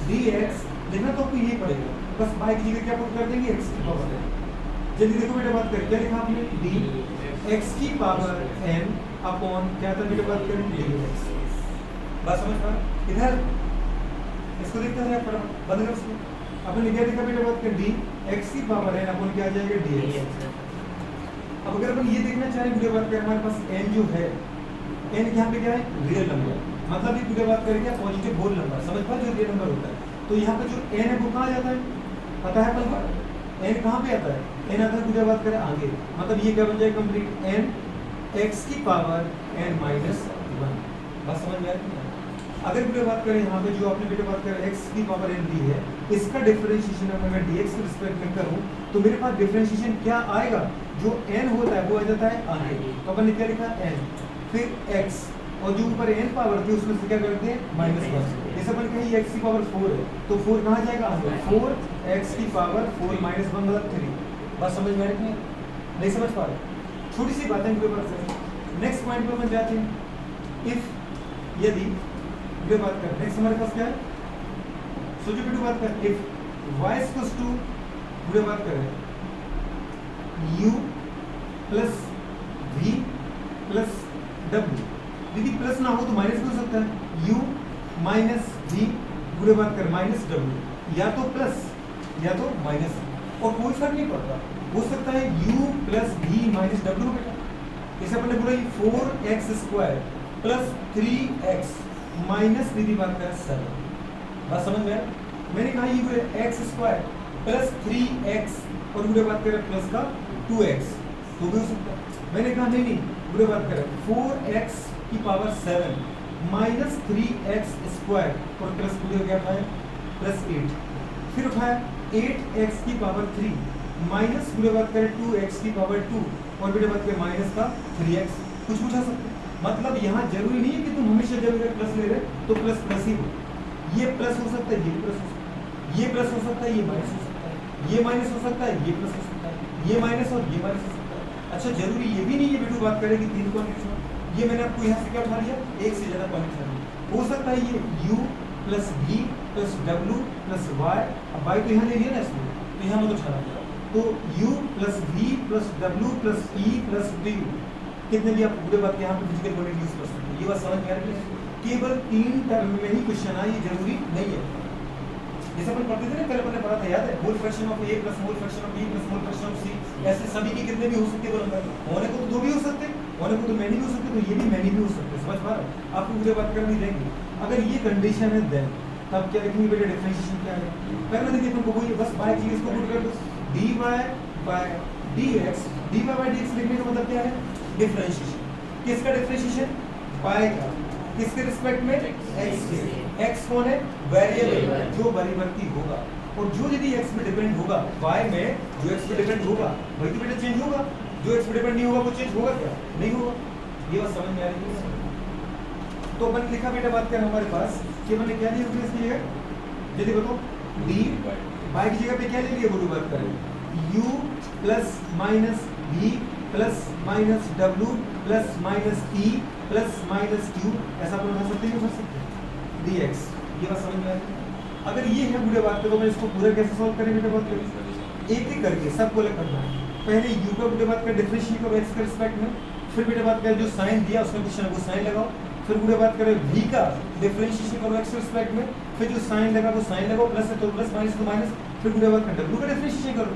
dx लिखना तो आपको ये पड़ेगा, बस y की जगह क्या पुट कर देंगे? x की पावर n। जल्दी देखो बेटा बात करें क्या लिखा आपने? d x की पावर n अपॉन क्या था बेटा बात करें? dx। बस समझ पा? इधर इसको देखते हैं पढ़ा बंद कर उसको। अपन क्या लिखा बेटा बात करें? d x की पावर n अपॉन क्या आ जाएगा? dx। अब अगर अपन ये देखना चाहें पूरे बात करें हमारे पास n जो है, n यहाँ पे क्या है? रियल नंबर, मतलब ये पूरे बात करें क्या? पॉजिटिव होल नंबर, समझ पा? जो रियल नंबर होता है। तो यहाँ पे जो n है वो कहाँ जाता है? पता है अपन को? n कहाँ पे आता है? n आता है पूरे बात करें आगे, मतलब ये क्या बन जाएगा? कंप्लीट n x की पावर n माइनस 1। बस समझ में आ रही है? अगर पूरे बात करें यहाँ पे जो आपने बेटे बात करें x की पावर n दी है, इसका डिफरेंशिएशन अगर dx के रिस्पेक्ट में करूँ तो मेरे पास डिफरेंशिएशन क्या आएगा? जो n होता है वो आ जाता है आगे, तो अपन ने क्या लिखा? n फिर x, और जो ऊपर n पावर थी उसमें से क्या करते हैं? -1। जैसे अपन कहीं x की पावर 4 है तो 4 कहाँ जाएगा? आगे। 4 x की पावर 4 -1 मतलब 3। बस समझ में आ रही है? नहीं समझ पा रहे? छोटी सी बातें इनके ऊपर से। नेक्स्ट पॉइंट पे अपन जाते हैं। इफ यदि ये बात करते हैं, नेक्स्ट हमारे पास क्या है? सोचो बेटू बात कर, इफ y इक्वल्स टू पूरे बात करें u plus v plus w। दीदी प्लस ना हो तो माइनस भी हो सकता है, u माइनस v पूरे बात कर माइनस w, या तो प्लस या तो माइनस, और कोई फर्क नहीं पड़ता, हो सकता है u plus v minus w बेटा। जैसे अपने बोला 4x² प्लस 3x माइनस दीदी बात करें 7। बात समझ में? मैंने कहा ये x² प्लस 3x और पूरे बात करें प्लस का 2x, तो भी हो सकता है। मैंने कहा नहीं पूरे बात करें 4x की पावर 7 माइनस 3x² और प्लस पूरे क्या उठाया? प्लस 8। फिर उठाया 8x की पावर 3 माइनस पूरे बात करें 2x की पावर 2 और पूरे बात करें माइनस का 3x। कुछ पूछा सकते? मतलब यहाँ जरूरी नहीं है कि तुम हमेशा जब अगर प्लस ले रहे तो प्लस प्लस ही हो। ये प्लस हो सकता है, ये प्लस हो सकता है, ये प्लस हो सकता है, ये माइनस हो सकता है, ये माइनस हो सकता है, ये प्लस हो सकता है, ये माइनस और ये माइनस हो सकता है। अच्छा जरूरी ये भी नहीं है बेटू बात करें कि 3 कॉन्बिनेशन, ये मैंने आपको यहाँ से क्या उठा लिया, एक से ज्यादा पॉइंट उठा लिया। हो सकता है ये u plus v plus w plus y, अब y तो यहाँ ले लिया ना इसमें, तो यहाँ मत उठाना पड़ा, तो u plus v plus w plus e plus d कितने भी आप पूरे बात के यहाँ पे फिजिकल क्वांटिटी यूज कर सकते हैं। ये बात समझ में आ रही है, केवल 3 टर्म में ही क्वेश्चन आए, ये जरूरी नहीं है। जैसे अपन पढ़ते थे ना, कल अपन ने पढ़ा था, याद है, mole fraction of a plus mole fraction of b plus mole fraction of c, ऐसे सभी के कितने भी हो सकते हैं, होने को तो 2 भी हो सकते हैं, होने को तो मैनी भी हो सकते, तो ये भी मैनी भी हो सकते हैं। समझ पा रहे हो, आपको पूरे बात करनी देंगे। अगर ये कंडीशन है देन तब क्या लिखेंगे बेटा, डिफरेंशिएशन क्या है। पहले देखिए अपन को वही बस बाय चीज को पुट कर दो, dy by dx, dy by dx लिखने का मतलब क्या है, डिफरेंशिएशन। किसका डिफरेंशिएशन, बाय का, किसके रिस्पेक्ट में, x के। x कौन है, वेरिएबल जो परिवर्ती होगा, और जो यदि x पे डिपेंड होगा, y में जो x पे डिपेंड होगा वही तो बेटा चेंज होगा, जो x पे डिपेंड नहीं होगा वो चेंज होगा क्या, नहीं होगा। ये बात समझ में आ रही है। तो अपन लिखा बेटा बात कर हमारे पास कि मैंने क्या लिया रिप्लेस किया, जल्दी बताओ, d y की जगह पे क्या ले लिया, बोलो बात करें, u plus minus v plus minus w plus minus e plus minus q, ऐसा अपन उठा सकते हैं, उठा सकते हैं, dx। ये बात समझ में आ रही है। अगर ये है पूरे बात करो, मैं इसको पूरा कैसे सॉल्व करें बेटा, बात करें एक एक करके सबको अलग करना है। पहले u का पूरे बात कर डिफरेंशिएट करो x के रिस्पेक्ट में, फिर बेटा बात कर जो साइन दिया उसमें क्वेश्चन वो साइन लगाओ, फिर पूरे बात करें v का डिफरेंशिएशन करो x के रिस्पेक्ट में, फिर जो साइन लगा वो साइन लगाओ, प्लस है तो प्लस, माइनस तो माइनस, फिर पूरे बात कर w का डिफरेंशिएशन करो।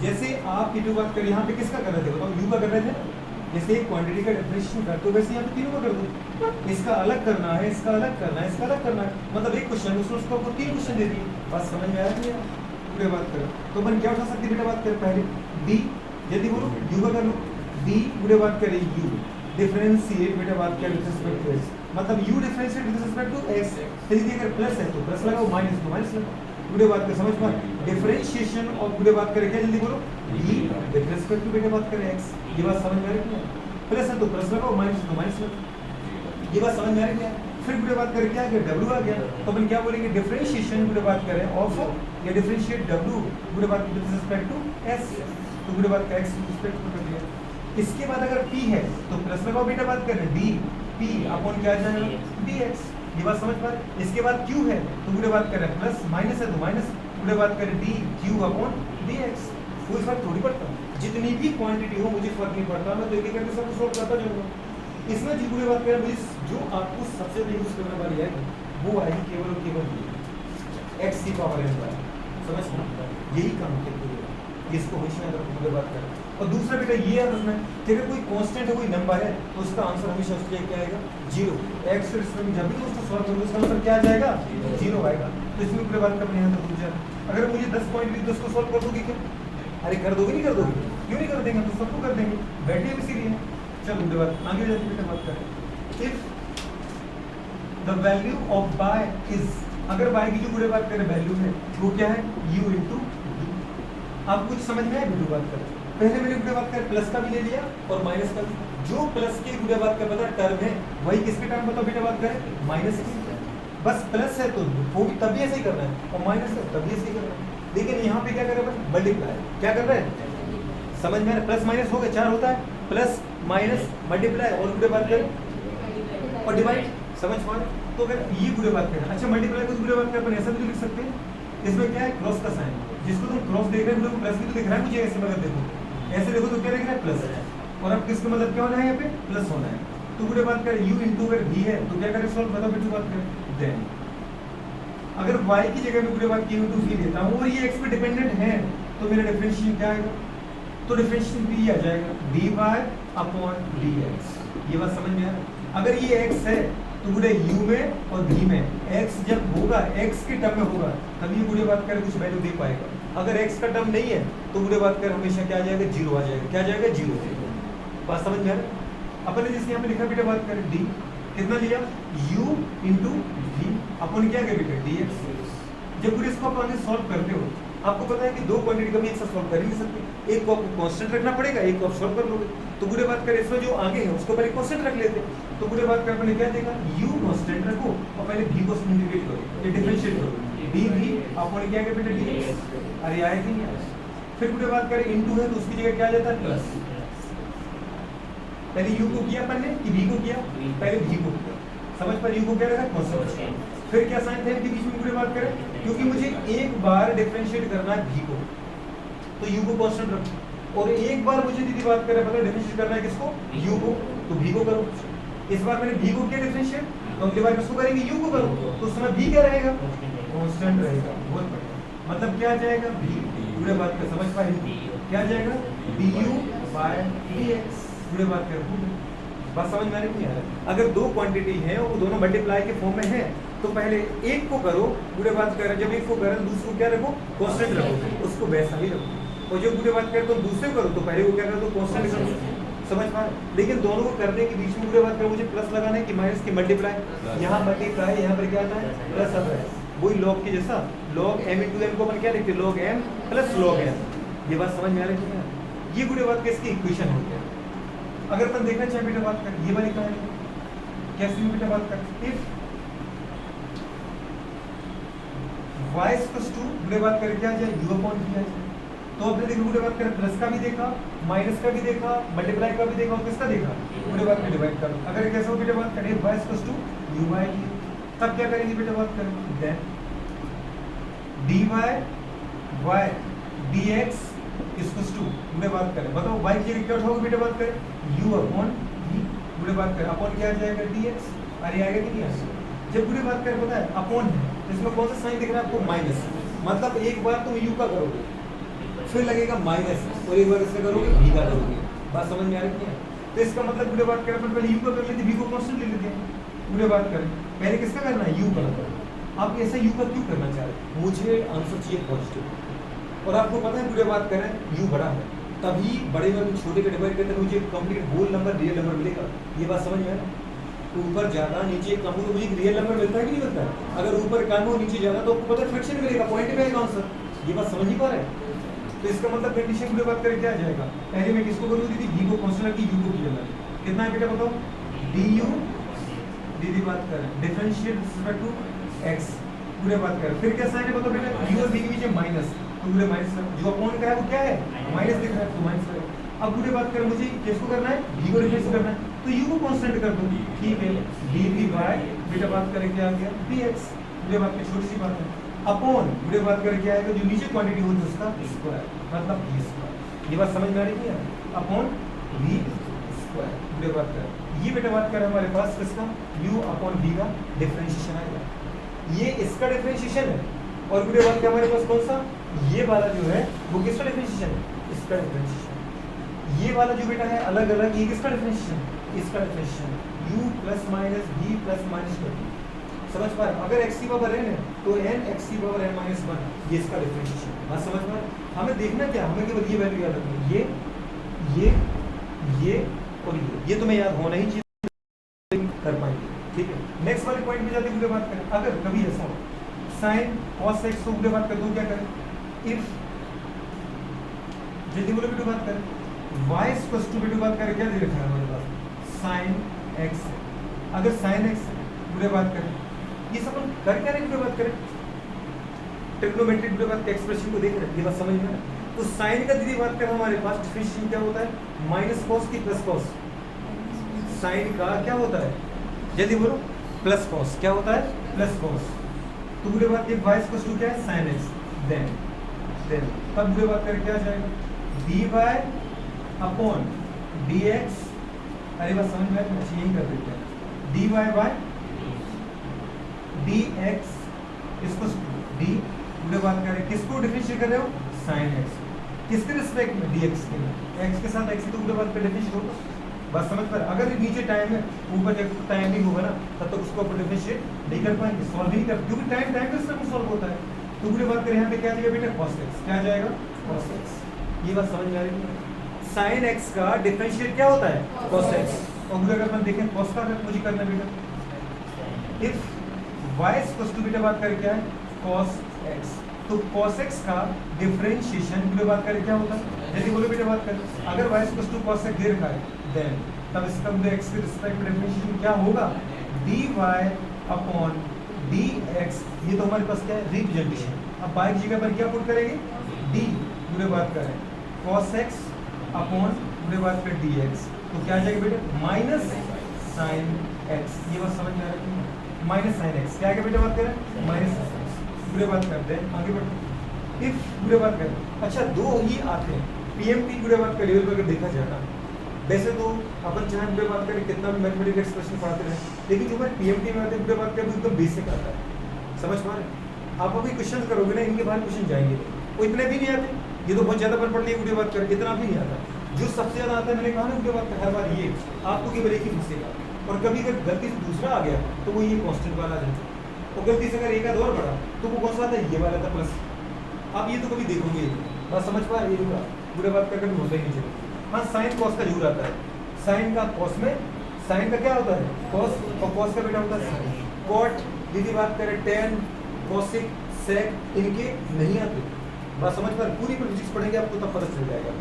जैसे आप ये जो बात कर यहाँ पे किसका कर रहे थे बताओ, u का कर रहे थे, जैसे एक क्वांटिटी का डिफरेंशिएशन करते हो वैसे यहाँ पे तीनों का कर दो, इसका अलग करना है, इसका अलग करना है, इसका अलग करना है, मतलब एक क्वेश्चन उसमें उसको आपको 3 क्वेश्चन दे दिए। बात समझ में आ रही है, पूरे बात करें तो अपन क्या उठा सकते बेटा, बात करें पहले d, यदि बोलो u का कर लो, d पूरे बात करें u डिफरेंशिएट बेटा बात करें विद रिस्पेक्ट टू x, मतलब u differentiate with respect to x, फिर यदि अगर प्लस है तो प्लस लगाओ, माइनस तो माइनस लगाओ, पूरे बात कर समझ में, डिफरेंशिएशन और पूरे बात करें क्या, जल्दी बोलो, d विद रिस्पेक्ट टू बेटा बात करें x। ये बात समझ में आ रही है, प्लस है तो प्लस लगाओ, माइनस तो माइनस लगाओ, ये बात समझ में आ रही है। फिर पूरे बात करें क्या आ गया, w आ गया, तो अपन क्या बोलेंगे, डिफरेंशिएशन पूरे बात करें ऑफ या डिफरेंशिएट w पूरे बात विद रिस्पेक्ट टू s, तो पूरे बात का x विद रिस्पेक्ट टू कर दिया। इसके बाद अगर p है तो प्लस लगाओ बेटा बात करें d p अपॉन क्या आ जाएगा, dx। ये बात समझ पा रहे। इसके बाद q है तो पूरे बात करें प्लस, माइनस है तो माइनस, पूरे बात करें d q अपॉन dx। कोई फर्क थोड़ी पड़ता, जितनी भी क्वांटिटी हो मुझे फर्क नहीं पड़ता, मैं तो एक एक करके सब सॉल्व करता जाऊंगा। इसमें जी पूरी बात करें, जो आपको सबसे ज्यादा यूज करने वाली आएगी वो आएगी केवल और केवल x की पावर n बाय, समझ में, यही काम है पूरे, इसको हमेशा अगर पूरी बात करें। और दूसरा बेटा ये याद रखना कि अगर कोई कांस्टेंट है, कोई नंबर है, तो उसका आंसर हमेशा उसके लिए क्या आएगा, 0। x के रिस्पेक्ट में जब भी उसको सॉल्व करोगे उसका आंसर क्या आ जाएगा, 0 आएगा। तो इसमें पूरी बात करनी है तो दूसरा, अगर मुझे 10 पॉइंट भी तो उसको सॉल्व कर दोगे क्या, अरे कर दोगे नहीं कर दोगे, क्यों नहीं कर देंगे, तो सबको कर देंगे, बैठिए इसीलिए। चलो पूरी बात आगे जाते बेटा बात करें, if the value of by is, अगर बाय की जो पूरे बात करें वैल्यू है वो क्या है, u इंटू v। आप कुछ समझ में आए पूरी बात करें, पहले मैंने पूरे बात करें प्लस का भी ले लिया और माइनस का भी, जो प्लस के पूरे बात कर पता टर्म है वही किसके टर्म बताओ बेटा बात करें, माइनस की। बस प्लस है तो वो भी तभी ऐसे ही करना है, और माइनस है तभी ऐसे ही करना है। लेकिन यहाँ पे क्या कर रहे हैं, मल्टीप्लाई, क्या कर रहे हैं, समझ में, प्लस माइनस हो गया 4 होता है, प्लस माइनस मल्टीप्लाई और पूरे बात करें और डिवाइड, समझ पाए। तो अगर ये पूरे बात करें, अच्छा मल्टीप्लाई को पूरे बात करें अपन ऐसा भी लिख सकते हैं, इसमें क्या है, क्रॉस का साइन, जिसको तुम क्रॉस देख रहे हो प्लस भी तो दिख रहा है मुझे, ऐसे मगर देखो, ऐसे देखो तो क्या दिख रहा है, प्लस है, और अब किसका मतलब क्या होना है, यहाँ पे प्लस होना है। तो पूरे बात करें u इंटू अगर v है तो क्या करें, सॉल्व बताओ बेटा बात करें, देन अगर y की जगह में पूरे बात q इंटू v लेता हूँ और ये x पे डिपेंडेंट है तो मेरा डिफरेंशिएशन क्या आएगा, तो डिफरेंशिएशन भी आ जाएगा dy अपॉन dx। ये बात समझ में आ रहा है। अगर ये x है तो पूरे u में और v में x जब होगा, x के टर्म में होगा तभी पूरे बात करें कुछ वैल्यू दे पाएगा। अगर x का टर्म नहीं है तो पूरे बात करें हमेशा क्या आ जाएगा, 0 आ जाएगा, क्या आ जाएगा, 0। बात समझ में आ रहा है। अपन ने जिसने यहाँ पे लिखा बेटा बात करें d, कितना लिया, u इंटू v अपन क्या गया बेटा dx। जब पूरे इसको आप आगे सॉल्व करते हो आपको पता है कि दो क्वांटिटी का भी एक साथ सॉल्व कर ही नहीं सकते, एक को आपको कांस्टेंट रखना पड़ेगा, एक को आप सॉल्व कर लोगे। तो पूरे बात करें इसमें जो आगे है उसको पहले कांस्टेंट रख लेते हैं। तो पूरे बात करें अपने क्या देखा, u कांस्टेंट रखो और पहले v को इंटीग्रेट करो, ये डिफरेंशिएट करो, dv अपन क्या गया बेटा dx। अरे आए कि नहीं आए। फिर पूरे बात करें इनटू है तो उसकी जगह क्या आ जाता है, प्लस। पहले u को किया अपन ने कि v को किया? पहले v को किया। समझ पर u को क्या रखा? कांस्टेंट। फिर क्या साइन था इनके बीच में पूरी बात करें, क्योंकि मुझे एक बार डिफरेंशिएट करना है v को, तो u को कांस्टेंट रखो, और एक बार मुझे दीदी बात करें मतलब डिफरेंशिएट करना है किसको? u को, तो v को करो। इस बार मैंने v को किया डिफरेंशिएट, तो अगली बार किसको करेंगे? u को करो, तो उस समय v क्या रहेगा? कांस्टेंट रहेगा। बहुत बढ़िया। मतलब क्या आ जाएगा? v पूरे बात कर समझ पाए? क्या आ जाएगा? du/dx पूरे बात कर। बात समझ में आ रही है? अगर दो क्वांटिटी है और दोनों मल्टीप्लाई के फॉर्म में है, तो पहले एक को करो पूरे बात कर, जब एक को करो दूसरे को क्या रखो? कांस्टेंट रखो, उसको वैसा ही रखो। और जो पूरे बात कर तो दूसरे करो तो पहले को क्या करो? तो कांस्टेंट करो। समझ पा रहे? लेकिन दोनों को करने के बीच में पूरे बात करो मुझे प्लस लगाना है कि माइनस की मल्टीप्लाई, यहाँ मल्टीप्लाई, यहाँ पर क्या आता है? प्लस आता है। वही लॉग के जैसा, log m into m को अपन क्या लिखते हैं? log m plus log m। ये बात समझ में आ रही है? ये पूरे बात किसकी इक्वेशन होती है। अगर अपन देखना चाहे बेटा बात कर, ये वाली कहानी कैसी बेटा बात कर, इफ y इक्वल्स टू पूरे बात करके क्या आ जाए? u अपॉन v आ जाए। तो आपने देखो पूरे बात करें प्लस का भी देखा, माइनस का भी देखा, मल्टीप्लाई का भी देखा, और किसका देखा? पूरे बात में डिवाइड कर। अगर कैसे हो बेटा बात करें y equals to u by v, तब क्या करेंगे बेटा बात करें? Then dy y dx equals to पूरे बात करें, बताओ y की जगह क्या उठाओगे बेटा बात करें? u अपॉन v पूरे बात करें, अपॉन क्या आ जाएगा? dx। अरे आएगा कि नहीं आएगा? जब पूरी बात करें पता है अपॉन है, इसमें कौन सा साइन दिख रहा है आपको? माइनस। मतलब एक बार तुम u का करोगे, फिर लगेगा माइनस, और एक बार इसका करोगे v का करोगे। बात समझ में आ रही है? तो इसका मतलब पूरे बात करें अपन पहले u का कर लेते, v को कांस्टेंट ले लेते हैं। पूरे बात करें पहले किसका करना है? u का। आप ऐसा u का क्यों करना चाह रहे हैं? मुझे आंसर चाहिए पॉजिटिव, और आपको पता है पूरे बात करें u बड़ा है, तभी बड़े में छोटे का डिवाइड करते हैं मुझे complete whole number real number मिलेगा। ये बात समझ में आया? ऊपर ज्यादा नीचे कम हो तो मुझे रियल नंबर मिलता है कि नहीं मिलता है? अगर ऊपर कम हो नीचे ज्यादा तो आपको पता है फ्रैक्शन मिलेगा, पॉइंट में आएगा आंसर। ये बात समझ ही पा रहे हैं? तो इसका मतलब कंडीशन पूरी बात करें क्या आ जाएगा? पहले मैं किसको करूँ दीदी? v को कांस्टेंट की u को किया मैंने, कितना है बेटा बताओ? du दीदी बात करें differentiate with respect to x पूरे बात करें, फिर क्या साइन है बताओ बेटा? u और v के बीच में माइनस, तो पूरे माइनस जो अपॉन का है वो क्या है? माइनस दिख रहा है, तो माइनस करें। अब पूरे बात करें मुझे किसको करना है? v को डिफरेंस करना है, तो u को कांस्टेंट कर दो, ठीक है? dv बाय बेटा बात करें क्या आ गया? dx पूरे बात की छोटी सी बात है, अपॉन पूरे बात करके आएगा जो नीचे क्वांटिटी होती है उसका स्क्वायर, मतलब v स्क्वायर। ये बात समझ में आ रही है? अपॉन v स्क्वायर पूरे बात करें, ये बेटा बात करें हमारे पास किसका? u अपॉन v का डिफरेंशिएशन आएगा। ये इसका डिफरेंशिएशन है, और पूरे बात क्या हमारे पास कौन सा? ये वाला जो है वो किसका डिफरेंशिएशन है? इसका डिफरेंशिएशन। ये वाला जो बेटा है अलग अलग, ये किसका डिफरेंशिएशन? इसका differentiation u plus minus v plus minus. समझ पा रहे? अगर x की पावर n है तो n x की पावर n माइनस 1, ये इसका डिफरेंशिएशन। बात समझ पा रहे? हमें देखना क्या, हमें केवल ये वैल्यू याद रखनी है, ये और ये तो मैं याद होना ही चाहिए, कर पाएंगे, ठीक है? नेक्स्ट वाले पॉइंट पे जाते हुए बात करें, अगर कभी ऐसा हो sin cos x तो बात कर दो, क्या करें? इफ जल्दी बोलो बेटू बात करें, y इक्वल्स टू बेटू बात करें क्या दे रखा है हमारे पास? sin x। अगर sin x पूरे बात करें, ये सब हम कर क्या रहे हैं? बात करें ट्रिग्नोमेट्रिक पूरे बात के एक्सप्रेशन को देख रहे हैं, ये बात समझ में आया? तो साइन का दीदी बात करें हमारे पास डिफरेंशिएशन क्या होता है? माइनस कॉस की प्लस कॉस। साइन का क्या होता है? जल्दी बोलो। Plus cos. क्या होता है? Plus cos. तो पूरे बात की y इक्वल्स टू क्या है? sin x। देन तब पूरे बात करें क्या आ जाएगा? dy upon dx। अरे बात समझ में आया? अच्छा यही कर देते हैं, dy by dx equals to d पूरे बात करें किसको डिफरेंशिएट कर रहे हो? sin x। किसके रिस्पेक्ट में? dx के में। x के साथ x तो पूरे बात पे डिफरेंशिएट होगा। बस समझ पर? अगर नीचे टाइम है ऊपर जब टाइम नहीं होगा ना तब तक उसको अपन डिफरेंशिएट नहीं कर पाएंगे, सॉल्व नहीं कर, क्योंकि टाइम के साथ सॉल्व होता है। तो पूरी बात करें यहाँ पे क्या आ जाएगा बेटा? cos x। क्या आ जाएगा? cos x। ये बात समझ में आ रही है? sin x का डिफरेंशिएट क्या होता है? cos x। और अगर अपन देखें cos का मुझे करना बेटा, इफ y इक्वल्स टू बेटा बात करें क्या है? cos x। तो cos x का डिफरेंशिएशन पूरी बात करें क्या होता है? जल्दी बोलो बेटा बात करें, अगर y equals to cos x दे रखा है देन तब इसका मुझे x के रिस्पेक्ट में डिफरेंशिएशन क्या होगा? dy upon dx। ये तो हमारे पास क्या है? रिप्रेजेंटेशन। अब y की जगह पर क्या पुट करेंगे? d पूरे बात करें cos x अपॉन पूरे बात करें dx। तो क्या आ जाएगा बेटा माइनस साइन एक्स। ये बात समझ में आ रही है, माइनस साइन एक्स क्या है बेटा बात करें माइनस पूरे बात करते हैं आगे बढ़ते इफ पूरे बात करें। अच्छा दो ही आते हैं पीएमटी पूरे बात का लेवल पर अगर देखा जाए ना, वैसे तो अपन चाहे पूरे बात करें कितना भी मैथमेटिकल एक्सप्रेशन पढ़ाते रहे, लेकिन जो हमारे पीएमटी में आते हैं पूरे बात करें एकदम बेसिक आता है, समझ पा रहे हैं। आप अभी क्वेश्चन करोगे ना इनके बाहर क्वेश्चन जाएंगे वो इतने भी नहीं आते, ये तो बहुत ज्यादा पढ़ लिए पूरे बात करें इतना भी नहीं आता। जो सबसे ज्यादा आता है मैंने कहा ना पूरे बात हर बार ये आपको केवल एक ही फंसेगा, और कभी अगर गलती से दूसरा आ गया तो वो ये कांस्टेंट वाला आ जाता है, और गलती से अगर एक आध और बढ़ा तो वो कौन सा आता है ये वाला था प्लस। आप ये तो कभी देखोगे बात समझ पा रहे हैं, पूरे बात का कभी होता ही नहीं चलेगा। हाँ साइन कॉस का जरूर आता है, साइन का कॉस में साइन का क्या होता है कॉस, और कॉस का बेटा होता है साइन। कॉट यदि बात करें टेन कॉसिक सेक इनके नहीं आते, बात समझ पा रहे, पूरी फिजिक्स पढ़ेंगे आपको तब पता चल जाएगा।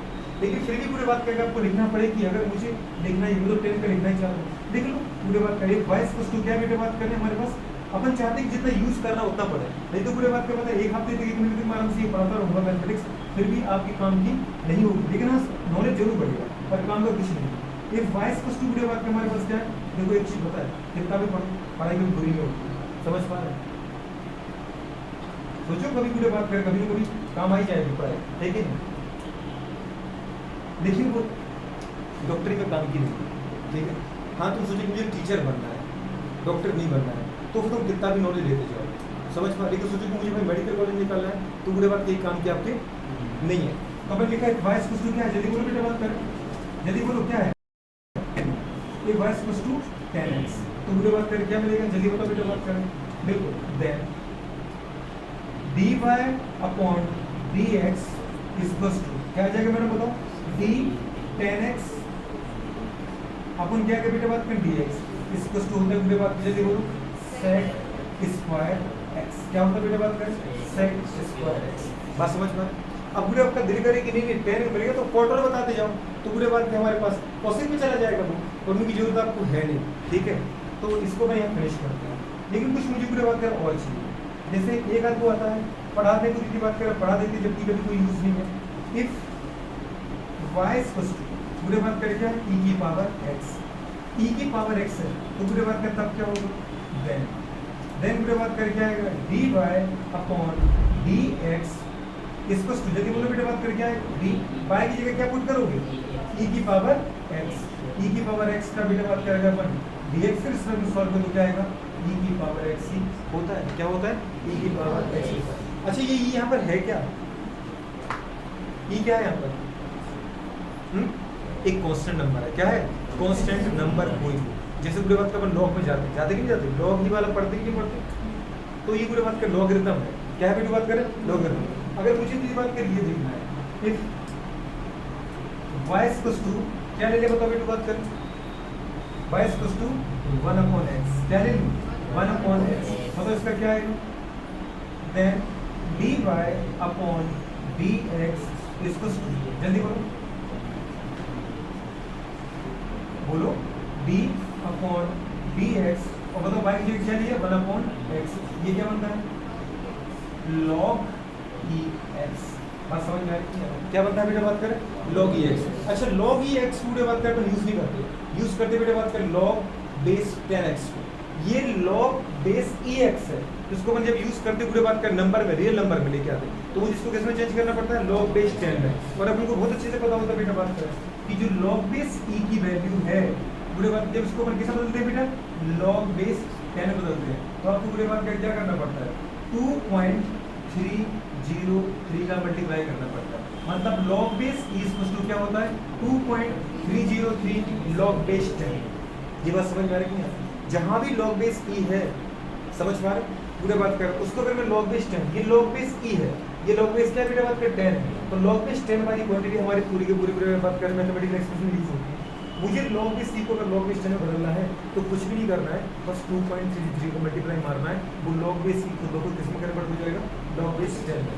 लेकिन फिर भी पूरे बात करके आपको लिखना पड़ेगी, अगर मुझे लिखना है तो 10 का लिखना ही चाह रहा हूँ देख लो पूरे बात करें वाइस कुछ तो क्या बेटे बात करने हमारे पास अपन चाहते हैं जितना यूज करना उतना पड़े, नहीं तो पूरे बात कर पता है एक हफ्ते तक 1 महीने तक मैं आराम से ये पढ़ाता रहूँगा मैथमेटिक्स, फिर भी आपके काम की नहीं होगी, लेकिन हाँ नॉलेज जरूर बढ़ेगा पर काम का कुछ नहीं। ये वाइस कुछ तो पूरे बात का हमारे पास क्या है देखो एक चीज पता है कितना भी पढ़ाई में बुरी नहीं होती, समझ पा रहे हैं। सोचो कभी पूरे बात करें कभी ना कभी काम आई जाएगी पढ़ाई, लेकिन वो डॉक्टरी में काम की नहीं, ठीक है। हाँ तुम सोचो मुझे टीचर बनना है डॉक्टर नहीं बनना है तो फिर तुम कितना भी नॉलेज लेते जाओ, समझ पा। लेकिन सोचो कि मुझे भाई मेडिकल कॉलेज निकालना है तो पूरे बात एक काम के आपके नहीं है, तो अपन लिखा है वाइस कुछ तो क्या है जल्दी बोलो बेटा बात करें, जल्दी बोलो क्या है ये वाइस कुछ टू 10x, तो पूरे बात करें क्या मिलेगा जल्दी बताओ बेटा बात करें। बिल्कुल then dy upon dx equals to क्या आ जाएगा मैंने बताओ d 10x अपन क्या के बेटा बात करें dx इक्वल्स टू होता है बेटा बात जल्दी बोलो sec स्क्वायर x क्या होता है बेटा बात करें sec स्क्वायर x, बात समझ में। अब पूरे आपका दिल करे कि नहीं 10 मिलेगा तो क्वार्टर बताते जाओ, तो पूरे बात हमारे पास कॉसेक में चला जाएगा वो, करने की जरूरत आपको है नहीं, ठीक है। तो इसको मैं यहाँ फिनिश करता हूँ, लेकिन कुछ मुझे पूरे बात कर और चाहिए, जैसे एक आध को आता है पढ़ाने को की बात करें पढ़ा देते जबकि कभी कोई यूज नहीं है। इफ y इक्वल्स टू पूरे बात करें क्या e की पावर x, e की पावर x है तो पूरे बात कर तब क्या होगा देन पूरे बात कर क्या आएगा dy अपॉन dx इसको जल्दी बोलो बेटा बात कर क्या है d y की जगह क्या पुट करोगे e की पावर x, e की पावर x का बेटा बात करेगा अपन dx फिर सॉल्व करो तो क्या आएगा e की पावर x ही होता है, क्या होता है e की पावर x होता है। अच्छा ये e यहाँ पर है क्या, e क्या है यहाँ पर एक कांस्टेंट नंबर है, क्या है कांस्टेंट नंबर कोई भी, जैसे पूरे बात का अपन लॉग में जाते कि नहीं जाते, लॉग ही वाला पढ़ते कि नहीं पढ़ते, तो ये पूरे बात का लॉगरिथम है, क्या है बेटा बात करें लॉगरिथम। अगर मुझे इस बात के लिए देखना है इफ y इक्वल्स टू क्या ले ले बताओ बेटा बात करें y equals to 1 upon x, क्या ले लूं 1 अपॉन x, मतलब इसका क्या आएगा then dy upon dx equals to जल्दी बोलो d अपॉन dx और बताओ y की जगह क्या लिया 1 अपॉन x, ये क्या बनता है log ex, बात समझ में आ रही है क्या बनता है बेटा बात करें log ex। अच्छा log ex पूरे बात करें तो यूज नहीं करते, यूज करते बेटा बात करें log बेस 10x, ये log बेस ex है, इसको अपन जब यूज करते पूरे बात करें नंबर में रियल नंबर में लेके आते तो इसको किस में चेंज करना पड़ता है log बेस 10 में, और अपन को बहुत अच्छे से पता होता है बेटा बात करें कि जो log बेस e की वैल्यू है पूरे बात जब इसको अपन किस बदलते हैं बेटा log बेस 10 में बदलते हैं, तो आपको पूरे बात क्या करना पड़ता है 2.303 का मल्टीप्लाई करना पड़ता है, मतलब log base e equals to क्या होता है 2.303 log बेस 10। ये बात समझ में आ रही है, जहां भी log बेस e है समझ पा रहे पूरे बात कर उसको अगर मैं log बेस 10 ये log बेस e है, ये log बेस क्या बेटा बात कर 10, तो log बेस 10 वाली क्वांटिटी हमारी पूरी के पूरी बात करें मैथमेटिकल एक्सप्रेशन यूज होती है। मुझे log बेस e को अगर log बेस 10 में बदलना है तो कुछ भी नहीं करना है, बस 2.33 को मल्टीप्लाई मारना है, वो log बेस e को दो किस में कन्वर्ट हो जाएगा log बेस 10 में।